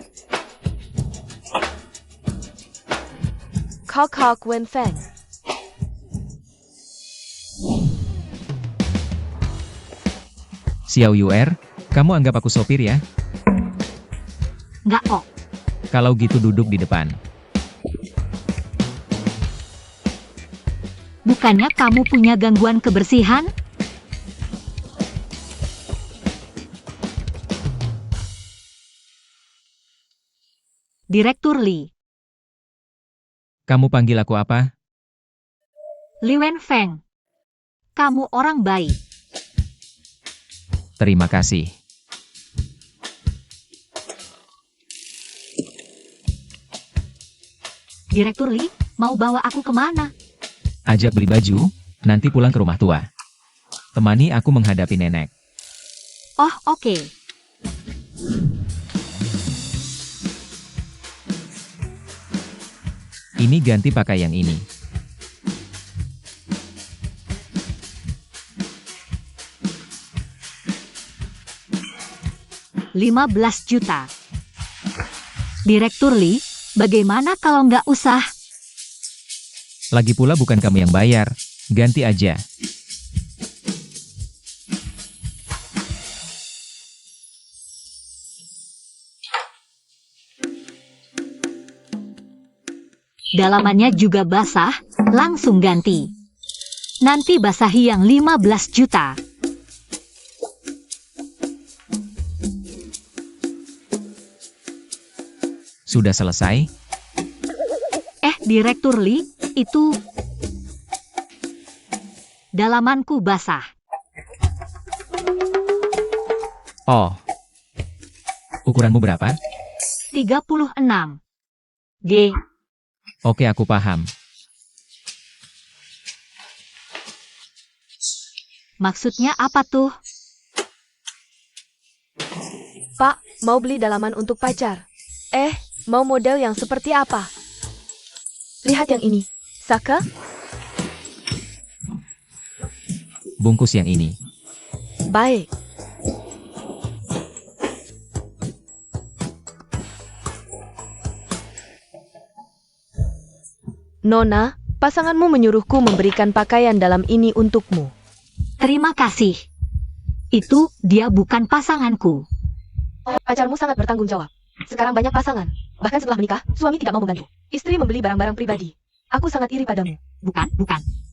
Kakak Wenfeng. Xiao Yuer, kamu anggap aku sopir ya? Nggak kok. Kalau gitu duduk di depan. Bukannya kamu punya gangguan kebersihan? Direktur Li. Kamu panggil aku apa? Li Wenfeng. Kamu orang baik. Terima kasih. Direktur Li, mau bawa aku kemana? Ajak beli baju, nanti pulang ke rumah tua. Temani aku menghadapi nenek. Oh, oke. Ini ganti pakai yang ini. $15 juta. Direktur Li, bagaimana kalau nggak usah? Lagi pula bukan kamu yang bayar, ganti aja. Dalamannya juga basah, langsung ganti. Nanti basahi yang 15 juta. Sudah selesai? Direktur Li, itu dalamanku basah. Oh. Ukuranmu berapa? 36. G. Oke, aku paham. Maksudnya apa tuh? Pak, mau beli dalaman untuk pacar. Mau model yang seperti apa? Lihat yang ini. Saka? Bungkus yang ini. Baik. Nona, pasanganmu menyuruhku memberikan pakaian dalam ini untukmu. Terima kasih. Itu dia bukan pasanganku. Pacarmu sangat bertanggung jawab. Sekarang banyak pasangan. Bahkan setelah menikah, suami tidak mau membantu. Istri membeli barang-barang pribadi. Aku sangat iri padamu. Bukan.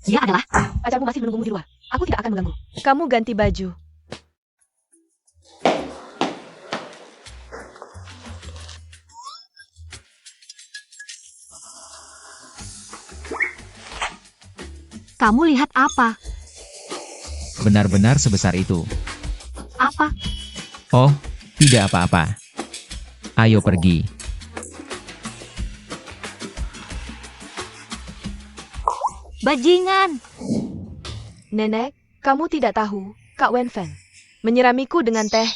Dia adalah... Pacarmu masih menunggumu di luar. Aku tidak akan mengganggu. Kamu ganti baju. Kamu lihat apa? Benar-benar sebesar itu. Apa? Oh, tidak apa-apa. Ayo pergi. Bajingan! Nenek, kamu tidak tahu, Kak Wenfeng menyiramiku dengan teh.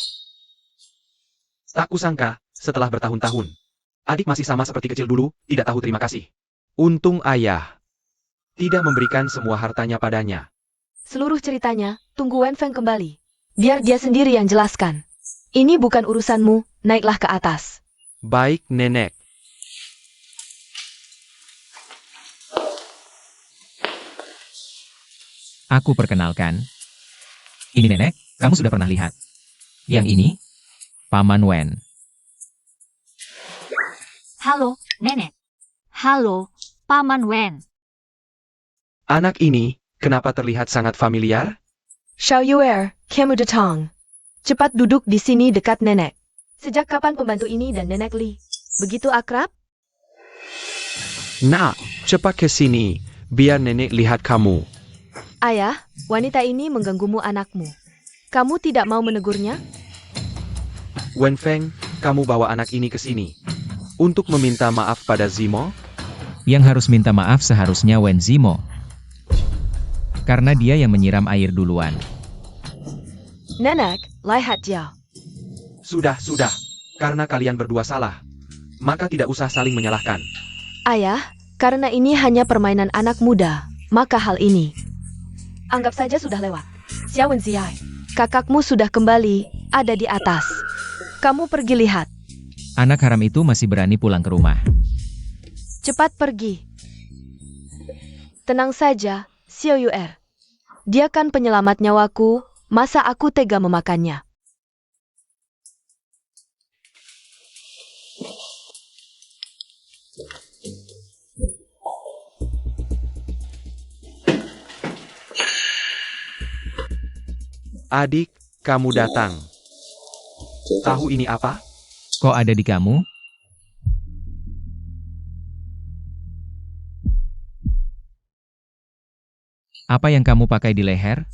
Tak kusangka, setelah bertahun-tahun. Adik masih sama seperti kecil dulu, tidak tahu terima kasih. Untung ayah tidak memberikan semua hartanya padanya. Seluruh ceritanya, tunggu Wenfeng kembali. Biar dia sendiri yang jelaskan. Ini bukan urusanmu, naiklah ke atas. Baik, Nenek. Aku perkenalkan. Ini Nenek, kamu sudah pernah lihat. Yang ini, Paman Wen. Halo, Nenek. Halo, Paman Wen. Anak ini, kenapa terlihat sangat familiar? Xiao Yuer, kamu datang. Cepat duduk di sini dekat nenek. Sejak kapan pembantu ini dan nenek Li begitu akrab? Nak, cepat ke sini, biar nenek lihat kamu. Ayah, wanita ini mengganggumu anakmu. Kamu tidak mau menegurnya? Wenfeng, kamu bawa anak ini ke sini. Untuk meminta maaf pada Zimo? Yang harus minta maaf seharusnya Wen Zimo. Karena dia yang menyiram air duluan. Nenek, lihat dia. Sudah. Karena kalian berdua salah. Maka tidak usah saling menyalahkan. Ayah, karena ini hanya permainan anak muda, maka hal ini anggap saja sudah lewat. Xiao Wenziai, kakakmu sudah kembali, ada di atas. Kamu pergi lihat. Anak haram itu masih berani pulang ke rumah. Cepat pergi. Tenang saja, Xiao Yuer. Dia kan penyelamat nyawaku, masa aku tega memakannya? Adik, kamu datang. Tahu ini apa? Kok ada di kamu? Apa yang kamu pakai di leher?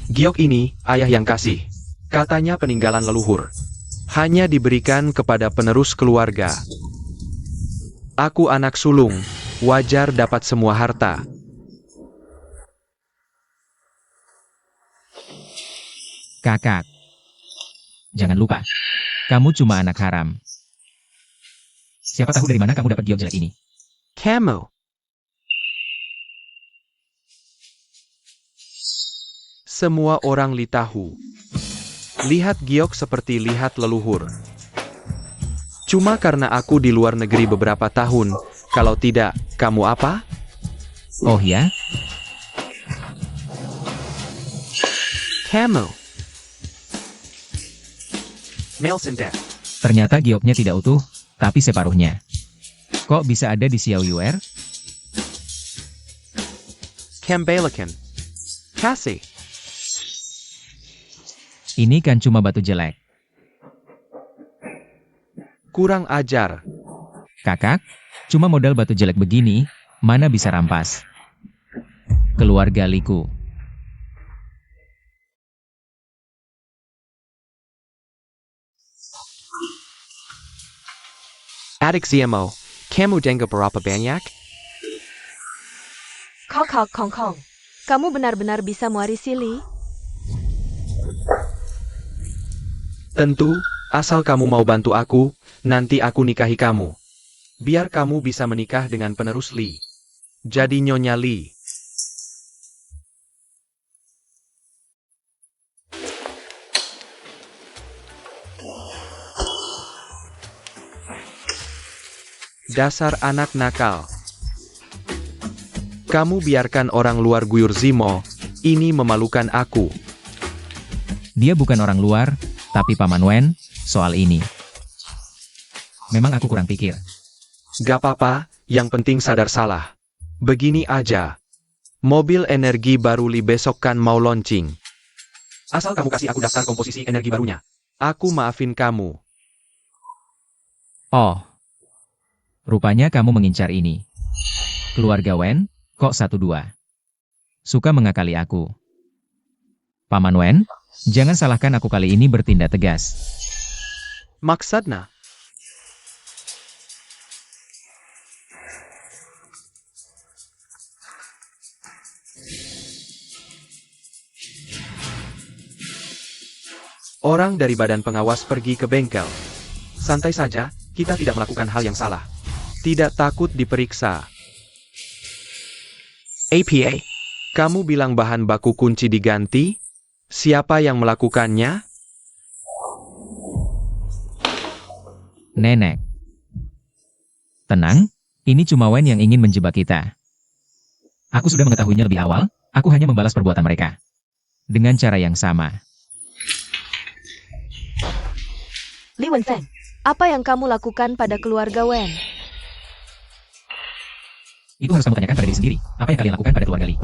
Giok ini, ayah yang kasih. Katanya peninggalan leluhur. Hanya diberikan kepada penerus keluarga. Aku anak sulung, wajar dapat semua harta. Kakak. Jangan lupa, kamu cuma anak haram. Siapa tahu dari mana kamu dapat giok jelek ini? Kamu. Semua orang Li tahu. Lihat giok seperti lihat leluhur. Cuma karena aku di luar negeri beberapa tahun, kalau tidak, kamu apa? Oh ya? Kamu. Nelson Death. Ternyata gioknya tidak utuh, tapi separuhnya. Kok bisa ada di Xiao Yuer? Kembalikan. Kasih. Ini kan cuma batu jelek. Kurang ajar. Kakak, cuma modal batu jelek begini, mana bisa rampas? Keluarga Liku. Adik Zimo, kamu dengar berapa banyak? Kong. Kamu benar-benar bisa mewarisi Li? Tentu, asal kamu mau bantu aku, nanti aku nikahi kamu. Biar kamu bisa menikah dengan penerus Li. Jadi Nyonya Li. Dasar anak nakal. Kamu biarkan orang luar guyur Zimo, ini memalukan aku. Dia bukan orang luar, tapi Paman Wen, soal ini. Memang aku kurang pikir. Gak apa-apa, yang penting sadar salah. Begini aja. Mobil energi baru Li besok kan mau launching. Asal kamu kasih aku daftar komposisi energi barunya. Aku maafin kamu. Oh. Rupanya kamu mengincar ini. Keluarga Wen, kok 1-2? Suka mengakali aku. Paman Wen, jangan salahkan aku kali ini bertindak tegas. Maksudnya, orang dari badan pengawas pergi ke bengkel. Santai saja, kita tidak melakukan hal yang salah. Tidak takut diperiksa. APA, kamu bilang bahan baku kunci diganti? Siapa yang melakukannya? Nenek. Tenang, ini cuma Wen yang ingin menjebak kita. Aku sudah mengetahuinya lebih awal, aku hanya membalas perbuatan mereka. Dengan cara yang sama. Li Wenfeng, apa yang kamu lakukan pada keluarga Wen? Itu harus kamu tanyakan pada diri sendiri. Apa yang kalian lakukan pada keluarga Li?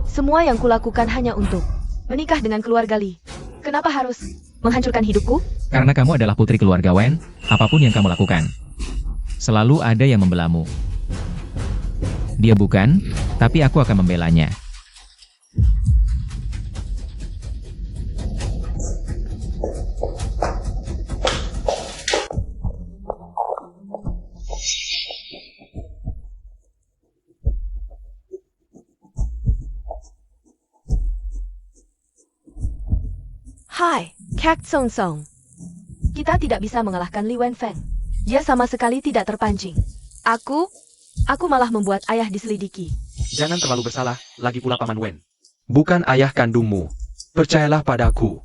Semua yang kulakukan hanya untuk menikah dengan keluarga Li. Kenapa harus menghancurkan hidupku? Karena kamu adalah putri keluarga Wen, apapun yang kamu lakukan. Selalu ada yang membelamu. Dia bukan, tapi aku akan membelanya. Hai, Kak Song Song. Kita tidak bisa mengalahkan Li Wenfeng. Dia sama sekali tidak terpancing. Aku malah membuat ayah diselidiki. Jangan terlalu bersalah, lagi pula Paman Wen. Bukan ayah kandungmu. Percayalah padaku.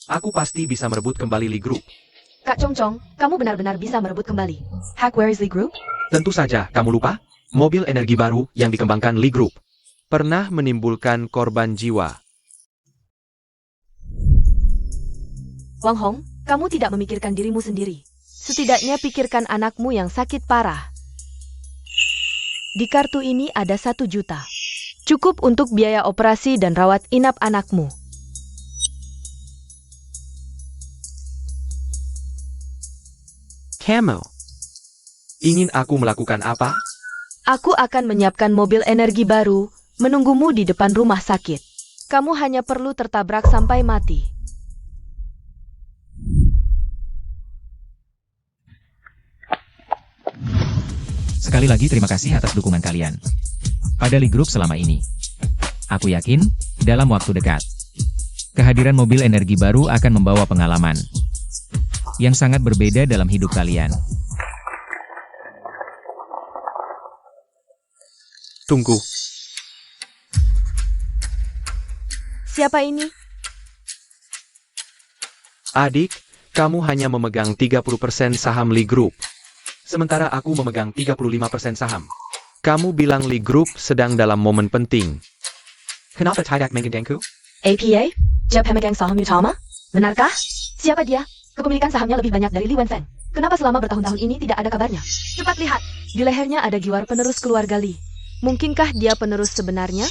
Aku pasti bisa merebut kembali Li Group. Kak Chong Chong, kamu benar-benar bisa merebut kembali. Hack, where is Li Group? Tentu saja, kamu lupa? Mobil energi baru yang dikembangkan Li Group pernah menimbulkan korban jiwa. Wang Hong, kamu tidak memikirkan dirimu sendiri. Setidaknya pikirkan anakmu yang sakit parah. Di kartu ini ada 1 juta. Cukup untuk biaya operasi dan rawat inap anakmu. Kamu ingin aku melakukan apa? Aku akan menyiapkan mobil energi baru, menunggumu di depan rumah sakit. Kamu hanya perlu tertabrak sampai mati. Sekali lagi terima kasih atas dukungan kalian pada Li Group selama ini. Aku yakin, dalam waktu dekat, kehadiran mobil energi baru akan membawa pengalaman yang sangat berbeda dalam hidup kalian. Tunggu. Siapa ini? Adik, kamu hanya memegang 30% saham Li Group. Sementara aku memegang 35% saham. Kamu bilang Li Group sedang dalam momen penting. Kenapa tidak menggandengku? APA? Dia pemegang saham utama? Benarkah? Siapa dia? Kepemilikan sahamnya lebih banyak dari Li Wenfeng. Kenapa selama bertahun-tahun ini tidak ada kabarnya? Cepat lihat. Di lehernya ada giwar penerus keluarga Li. Mungkinkah dia penerus sebenarnya?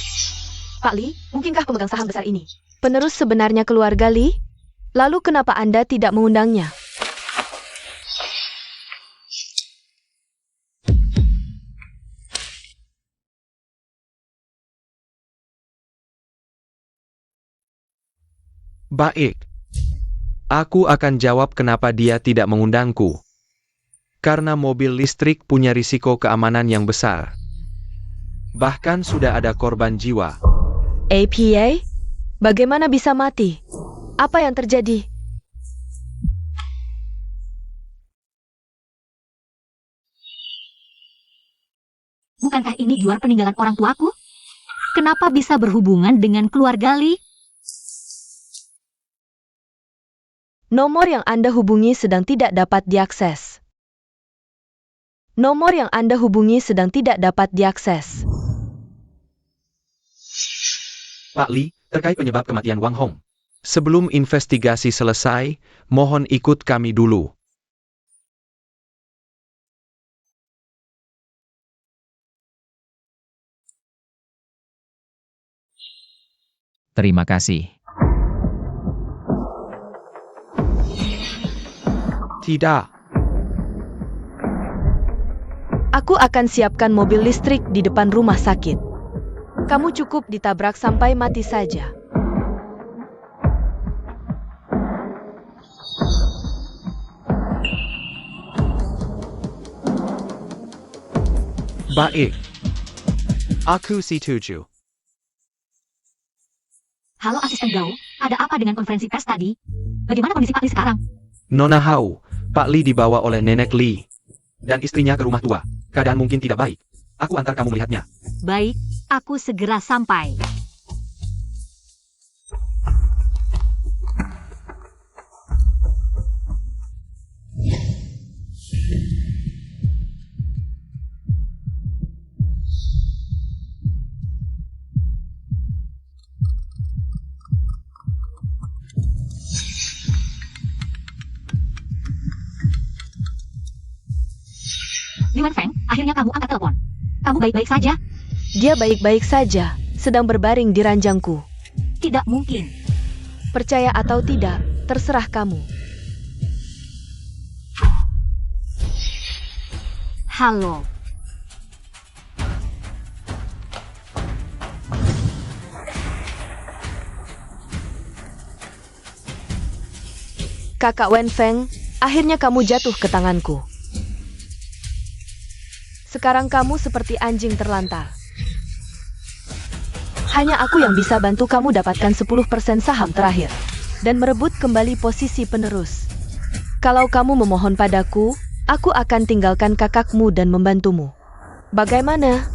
Pak Li, mungkinkah pemegang saham besar ini penerus sebenarnya keluarga Li? Lalu kenapa Anda tidak mengundangnya? Baik. Aku akan jawab kenapa dia tidak mengundangku. Karena mobil listrik punya risiko keamanan yang besar. Bahkan sudah ada korban jiwa. APA? Bagaimana bisa mati? Apa yang terjadi? Bukankah ini giwar peninggalan orang tuaku? Kenapa bisa berhubungan dengan keluarga Li? Nomor yang Anda hubungi sedang tidak dapat diakses. Nomor yang Anda hubungi sedang tidak dapat diakses. Pak Li, terkait penyebab kematian Wang Hong. Sebelum investigasi selesai, mohon ikut kami dulu. Terima kasih. Tidak. Aku akan siapkan mobil listrik di depan rumah sakit. Kamu cukup ditabrak sampai mati saja. Baik. Aku setuju. Halo asisten Gao, ada apa dengan konferensi pers tadi? Bagaimana kondisi Pak Li sekarang? Nona Hao, Pak Li dibawa oleh Nenek Li dan istrinya ke rumah tua. Keadaan mungkin tidak baik. Aku antar kamu melihatnya. Baik, aku segera sampai. Li Wenfeng, akhirnya kamu angkat telepon. Kamu baik-baik saja? Dia baik-baik saja, sedang berbaring di ranjangku. Tidak mungkin. Percaya atau tidak, terserah kamu. Halo. Kakak Wenfeng, akhirnya kamu jatuh ke tanganku. Sekarang kamu seperti anjing terlantar. Hanya aku yang bisa bantu kamu dapatkan 10% saham terakhir dan merebut kembali posisi penerus. Kalau kamu memohon padaku, aku akan tinggalkan kakakmu dan membantumu. Bagaimana?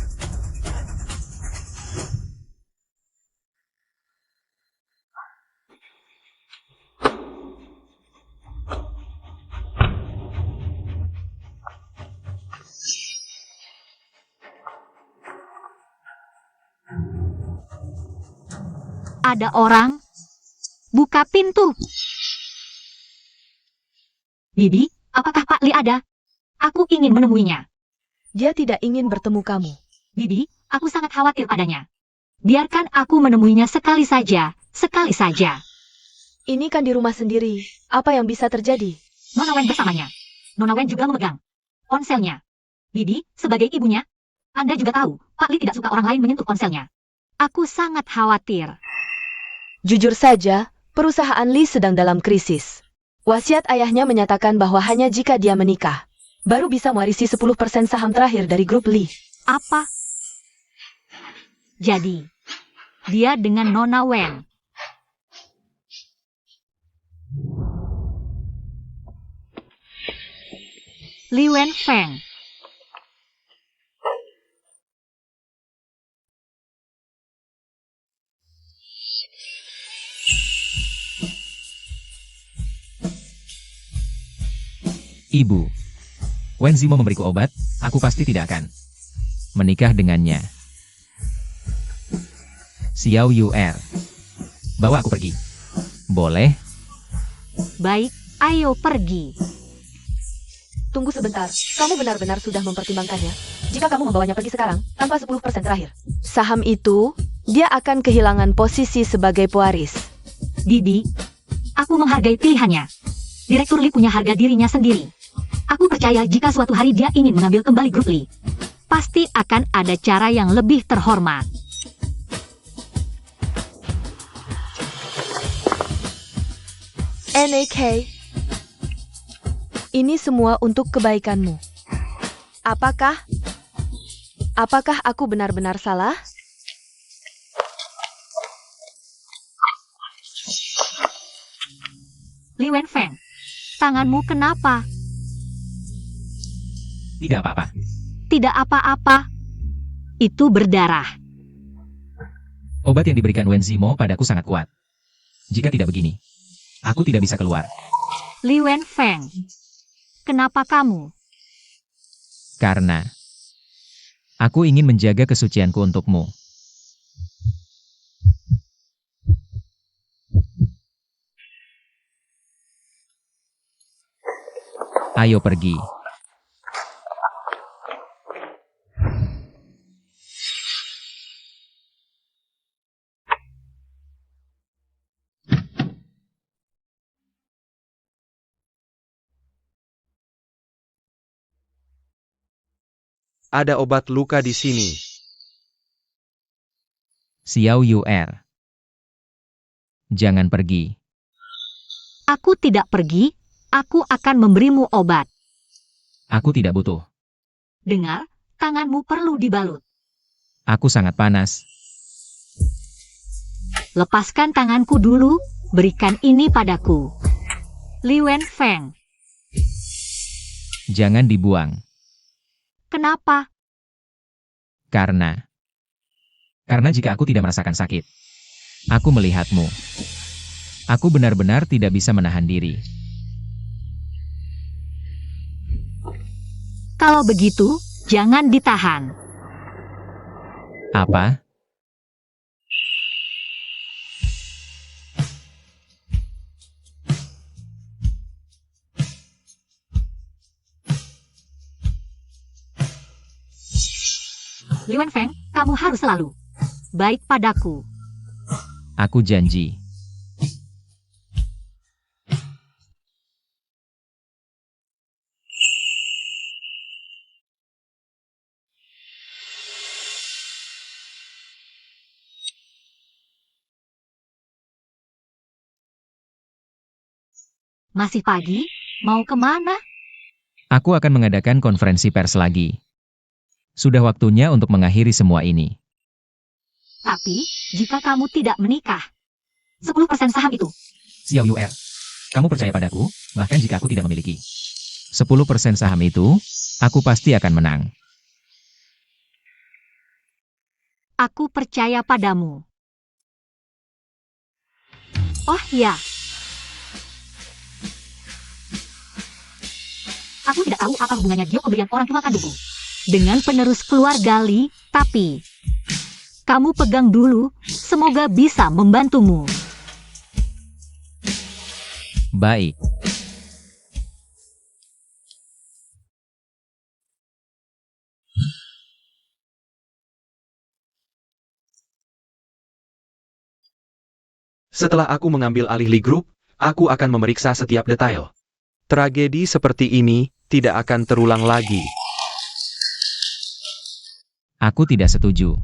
Ada orang? Buka pintu. Bibi, apakah Pak Li ada? Aku ingin menemuinya. Dia tidak ingin bertemu kamu. Bibi, aku sangat khawatir padanya. Biarkan aku menemuinya sekali saja, sekali saja. Ini kan di rumah sendiri. Apa yang bisa terjadi? Nona Wen bersamanya. Nona Wen juga memegang ponselnya. Bibi, sebagai ibunya, Anda juga tahu, Pak Li tidak suka orang lain menyentuh ponselnya. Aku sangat khawatir. Jujur saja, perusahaan Li sedang dalam krisis. Wasiat ayahnya menyatakan bahwa hanya jika dia menikah, baru bisa mewarisi 10% saham terakhir dari grup Li. Apa? Jadi, dia dengan Nona Wen. Li Wenfeng. Ibu, Wen Zimo memberiku obat, aku pasti tidak akan menikah dengannya. Xiao Yuer, bawa aku pergi. Boleh? Baik, ayo pergi. Tunggu sebentar, kamu benar-benar sudah mempertimbangkannya. Jika kamu membawanya pergi sekarang, tanpa 10% terakhir. Saham itu, dia akan kehilangan posisi sebagai pewaris. Bibi, aku menghargai pilihannya. Direktur Li punya harga dirinya sendiri. Aku percaya jika suatu hari dia ingin mengambil kembali grup Li, pasti akan ada cara yang lebih terhormat. NAK, ini semua untuk kebaikanmu. Apakah aku benar-benar salah? Li Wenfeng, tanganmu kenapa? Tidak apa-apa. Tidak apa-apa. Itu berdarah. Obat yang diberikan Wen Zimo padaku sangat kuat. Jika tidak begini, aku tidak bisa keluar. Li Wenfeng, kenapa kamu? Karena aku ingin menjaga kesucianku untukmu. Ayo pergi. ada obat luka di sini. Xiao Yuer. Jangan pergi. Aku tidak pergi, aku akan memberimu obat. Aku tidak butuh. Dengar, tanganmu perlu dibalut. Aku sangat panas. Lepaskan tanganku dulu, berikan ini padaku. Li Wenfeng, Jangan dibuang. kenapa? Karena jika aku tidak merasakan sakit, aku melihatmu. Aku benar-benar tidak bisa menahan diri. Kalau begitu, jangan ditahan. Apa? Li Wenfeng, kamu harus selalu baik padaku. Aku janji. Masih pagi? Mau kemana? Aku akan mengadakan konferensi pers lagi. Sudah waktunya untuk mengakhiri semua ini. Tapi, jika kamu tidak menikah, 10% saham itu. Xiao Yuer, kamu percaya padaku, bahkan jika aku tidak memiliki 10% saham itu, aku pasti akan menang. Aku percaya padamu. Oh ya. Aku tidak tahu apa hubungannya dia pemberian orang tua kandungku dengan penerus keluarga Li, tapi kamu pegang dulu, semoga bisa membantumu. Baik. Setelah aku mengambil alih Li Group, aku akan memeriksa setiap detail. Tragedi seperti ini tidak akan terulang lagi. Aku tidak setuju.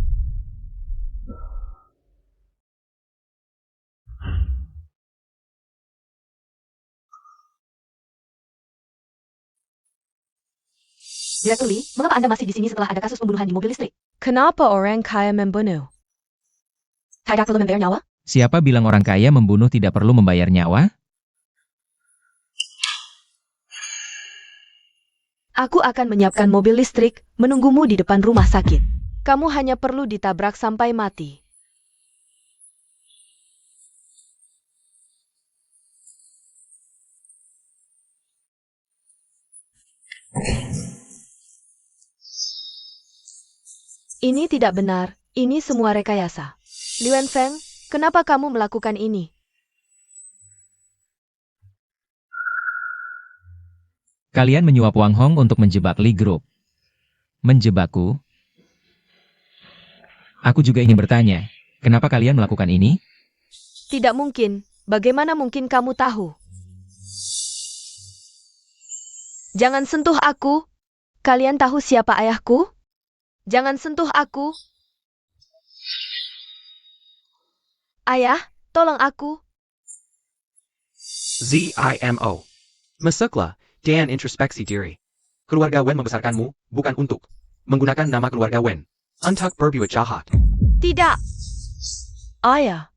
Direktur Lee, mengapa Anda masih di sini setelah ada kasus pembunuhan di mobil listrik? Kenapa orang kaya membunuh? Tidak perlu membayar nyawa? Siapa bilang orang kaya membunuh tidak perlu membayar nyawa? Aku akan menyiapkan mobil listrik menunggumu di depan rumah sakit. Kamu hanya perlu ditabrak sampai mati. Ini tidak benar, ini semua rekayasa. Li Wenfeng, kenapa kamu melakukan ini? Kalian menyuap Wang Hong untuk menjebak Li Group. Menjebakku? Aku juga ingin bertanya, kenapa kalian melakukan ini? Tidak mungkin, bagaimana mungkin kamu tahu? Jangan sentuh aku. Kalian tahu siapa ayahku? Jangan sentuh aku. Ayah, tolong aku. ZIMO. Masuklah, dan introspeksi diri. Keluarga Wen membesarkanmu, bukan untuk menggunakan nama keluarga Wen untuk berbuat jahat. Tidak. Ayah.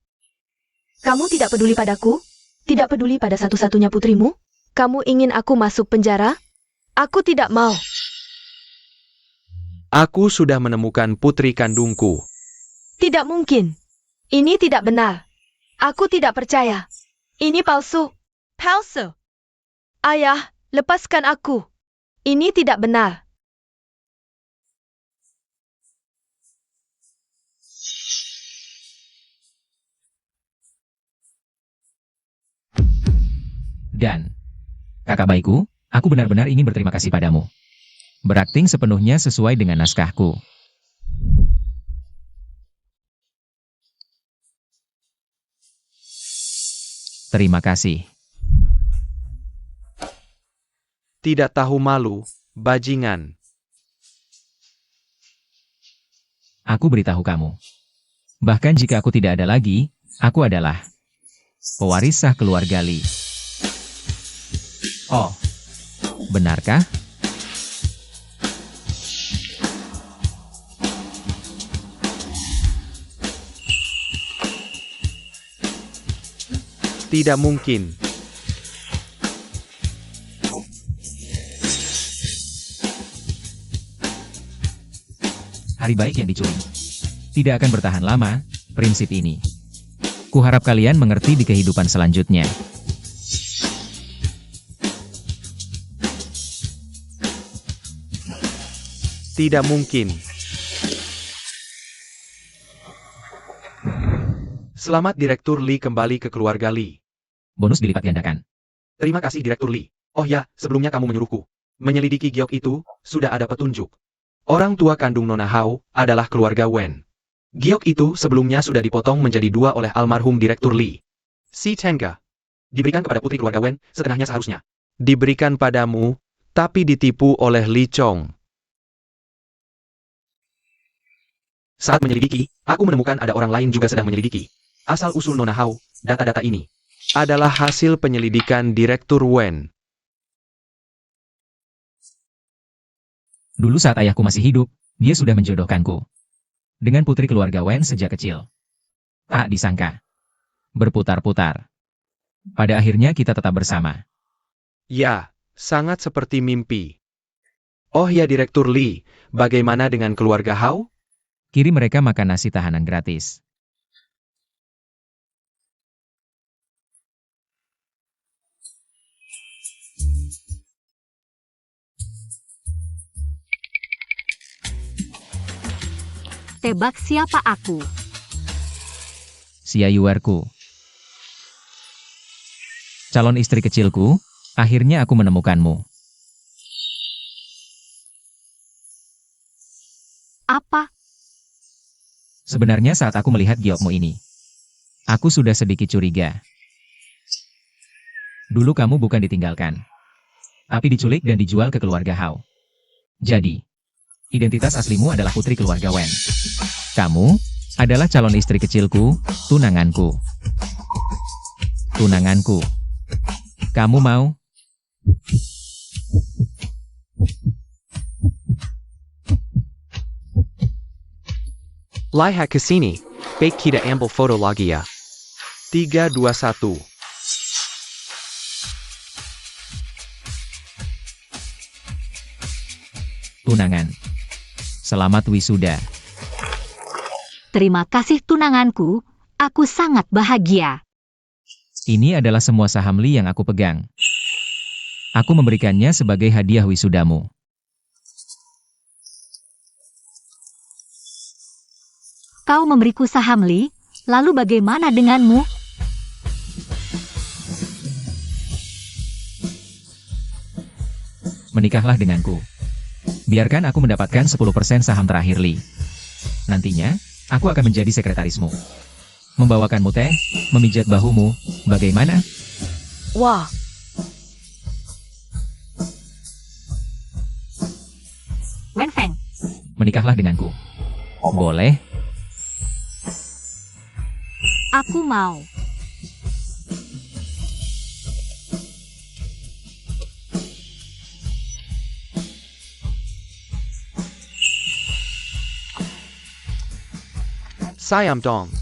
Kamu tidak peduli padaku? Tidak peduli pada satu-satunya putrimu? Kamu ingin aku masuk penjara? Aku tidak mau. Aku sudah menemukan putri kandungku. Tidak mungkin. Ini tidak benar. Aku tidak percaya. Ini palsu. Palsu. Ayah, lepaskan aku. Ini tidak benar. Dan, kakak baikku, aku benar-benar ingin berterima kasih padamu. Berakting sepenuhnya sesuai dengan naskahku. Terima kasih. Tidak tahu malu, bajingan. Aku beritahu kamu. Bahkan jika aku tidak ada lagi, aku adalah pewaris sah keluarga Li. Oh, benarkah? Tidak mungkin. Hari baik yang dicuri tidak akan bertahan lama, prinsip ini. Kuharap kalian mengerti di kehidupan selanjutnya. Tidak mungkin. Selamat Direktur Li kembali ke keluarga Li. Bonus dilipat gandakan. Terima kasih Direktur Li. Oh ya, sebelumnya kamu menyuruhku menyelidiki giok itu, sudah ada petunjuk. Orang tua kandung Nona Hao adalah keluarga Wen. Giok itu sebelumnya sudah dipotong menjadi dua oleh almarhum Direktur Li. Si Tenga diberikan kepada putri keluarga Wen, setengahnya seharusnya diberikan padamu, tapi ditipu oleh Li Chong. Saat menyelidiki, aku menemukan ada orang lain juga sedang menyelidiki. Asal-usul Nona Hao, data-data ini adalah hasil penyelidikan Direktur Wen. Dulu saat ayahku masih hidup, dia sudah menjodohkanku dengan putri keluarga Wen sejak kecil. Tak disangka. Berputar-putar. Pada akhirnya kita tetap bersama. Ya, sangat seperti mimpi. Oh ya Direktur Li, bagaimana dengan keluarga Hao? Kirim mereka makan nasi tahanan gratis. Tebak siapa aku? Siayuerku. Calon istri kecilku, akhirnya aku menemukanmu. Apa? Sebenarnya saat aku melihat giokmu ini, aku sudah sedikit curiga. Dulu kamu bukan ditinggalkan, tapi diculik dan dijual ke keluarga Hao. Jadi, identitas aslimu adalah putri keluarga Wen. Kamu adalah calon istri kecilku, tunanganku. Tunanganku. Kamu mau? Lihat ke sini, baik kita ambil foto lagi ya. 3, 2, 1. Tunangan. Selamat wisuda. Terima kasih tunanganku, aku sangat bahagia. Ini adalah semua saham Li yang aku pegang. Aku memberikannya sebagai hadiah wisudamu. Kau memberiku saham Li, lalu bagaimana denganmu? Menikahlah denganku. Biarkan aku mendapatkan 10% saham terakhir Li. Nantinya, aku akan menjadi sekretarismu. Membawakanmu teh, memijat bahumu, bagaimana? Wah, Wen Feng, Menikahlah denganku. Boleh? aku mau. Siam dong.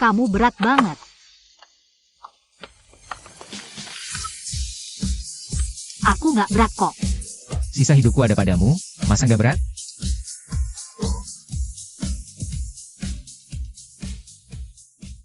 Kamu berat banget. Aku nggak berat kok. Sisa hidupku ada padamu, masa nggak berat?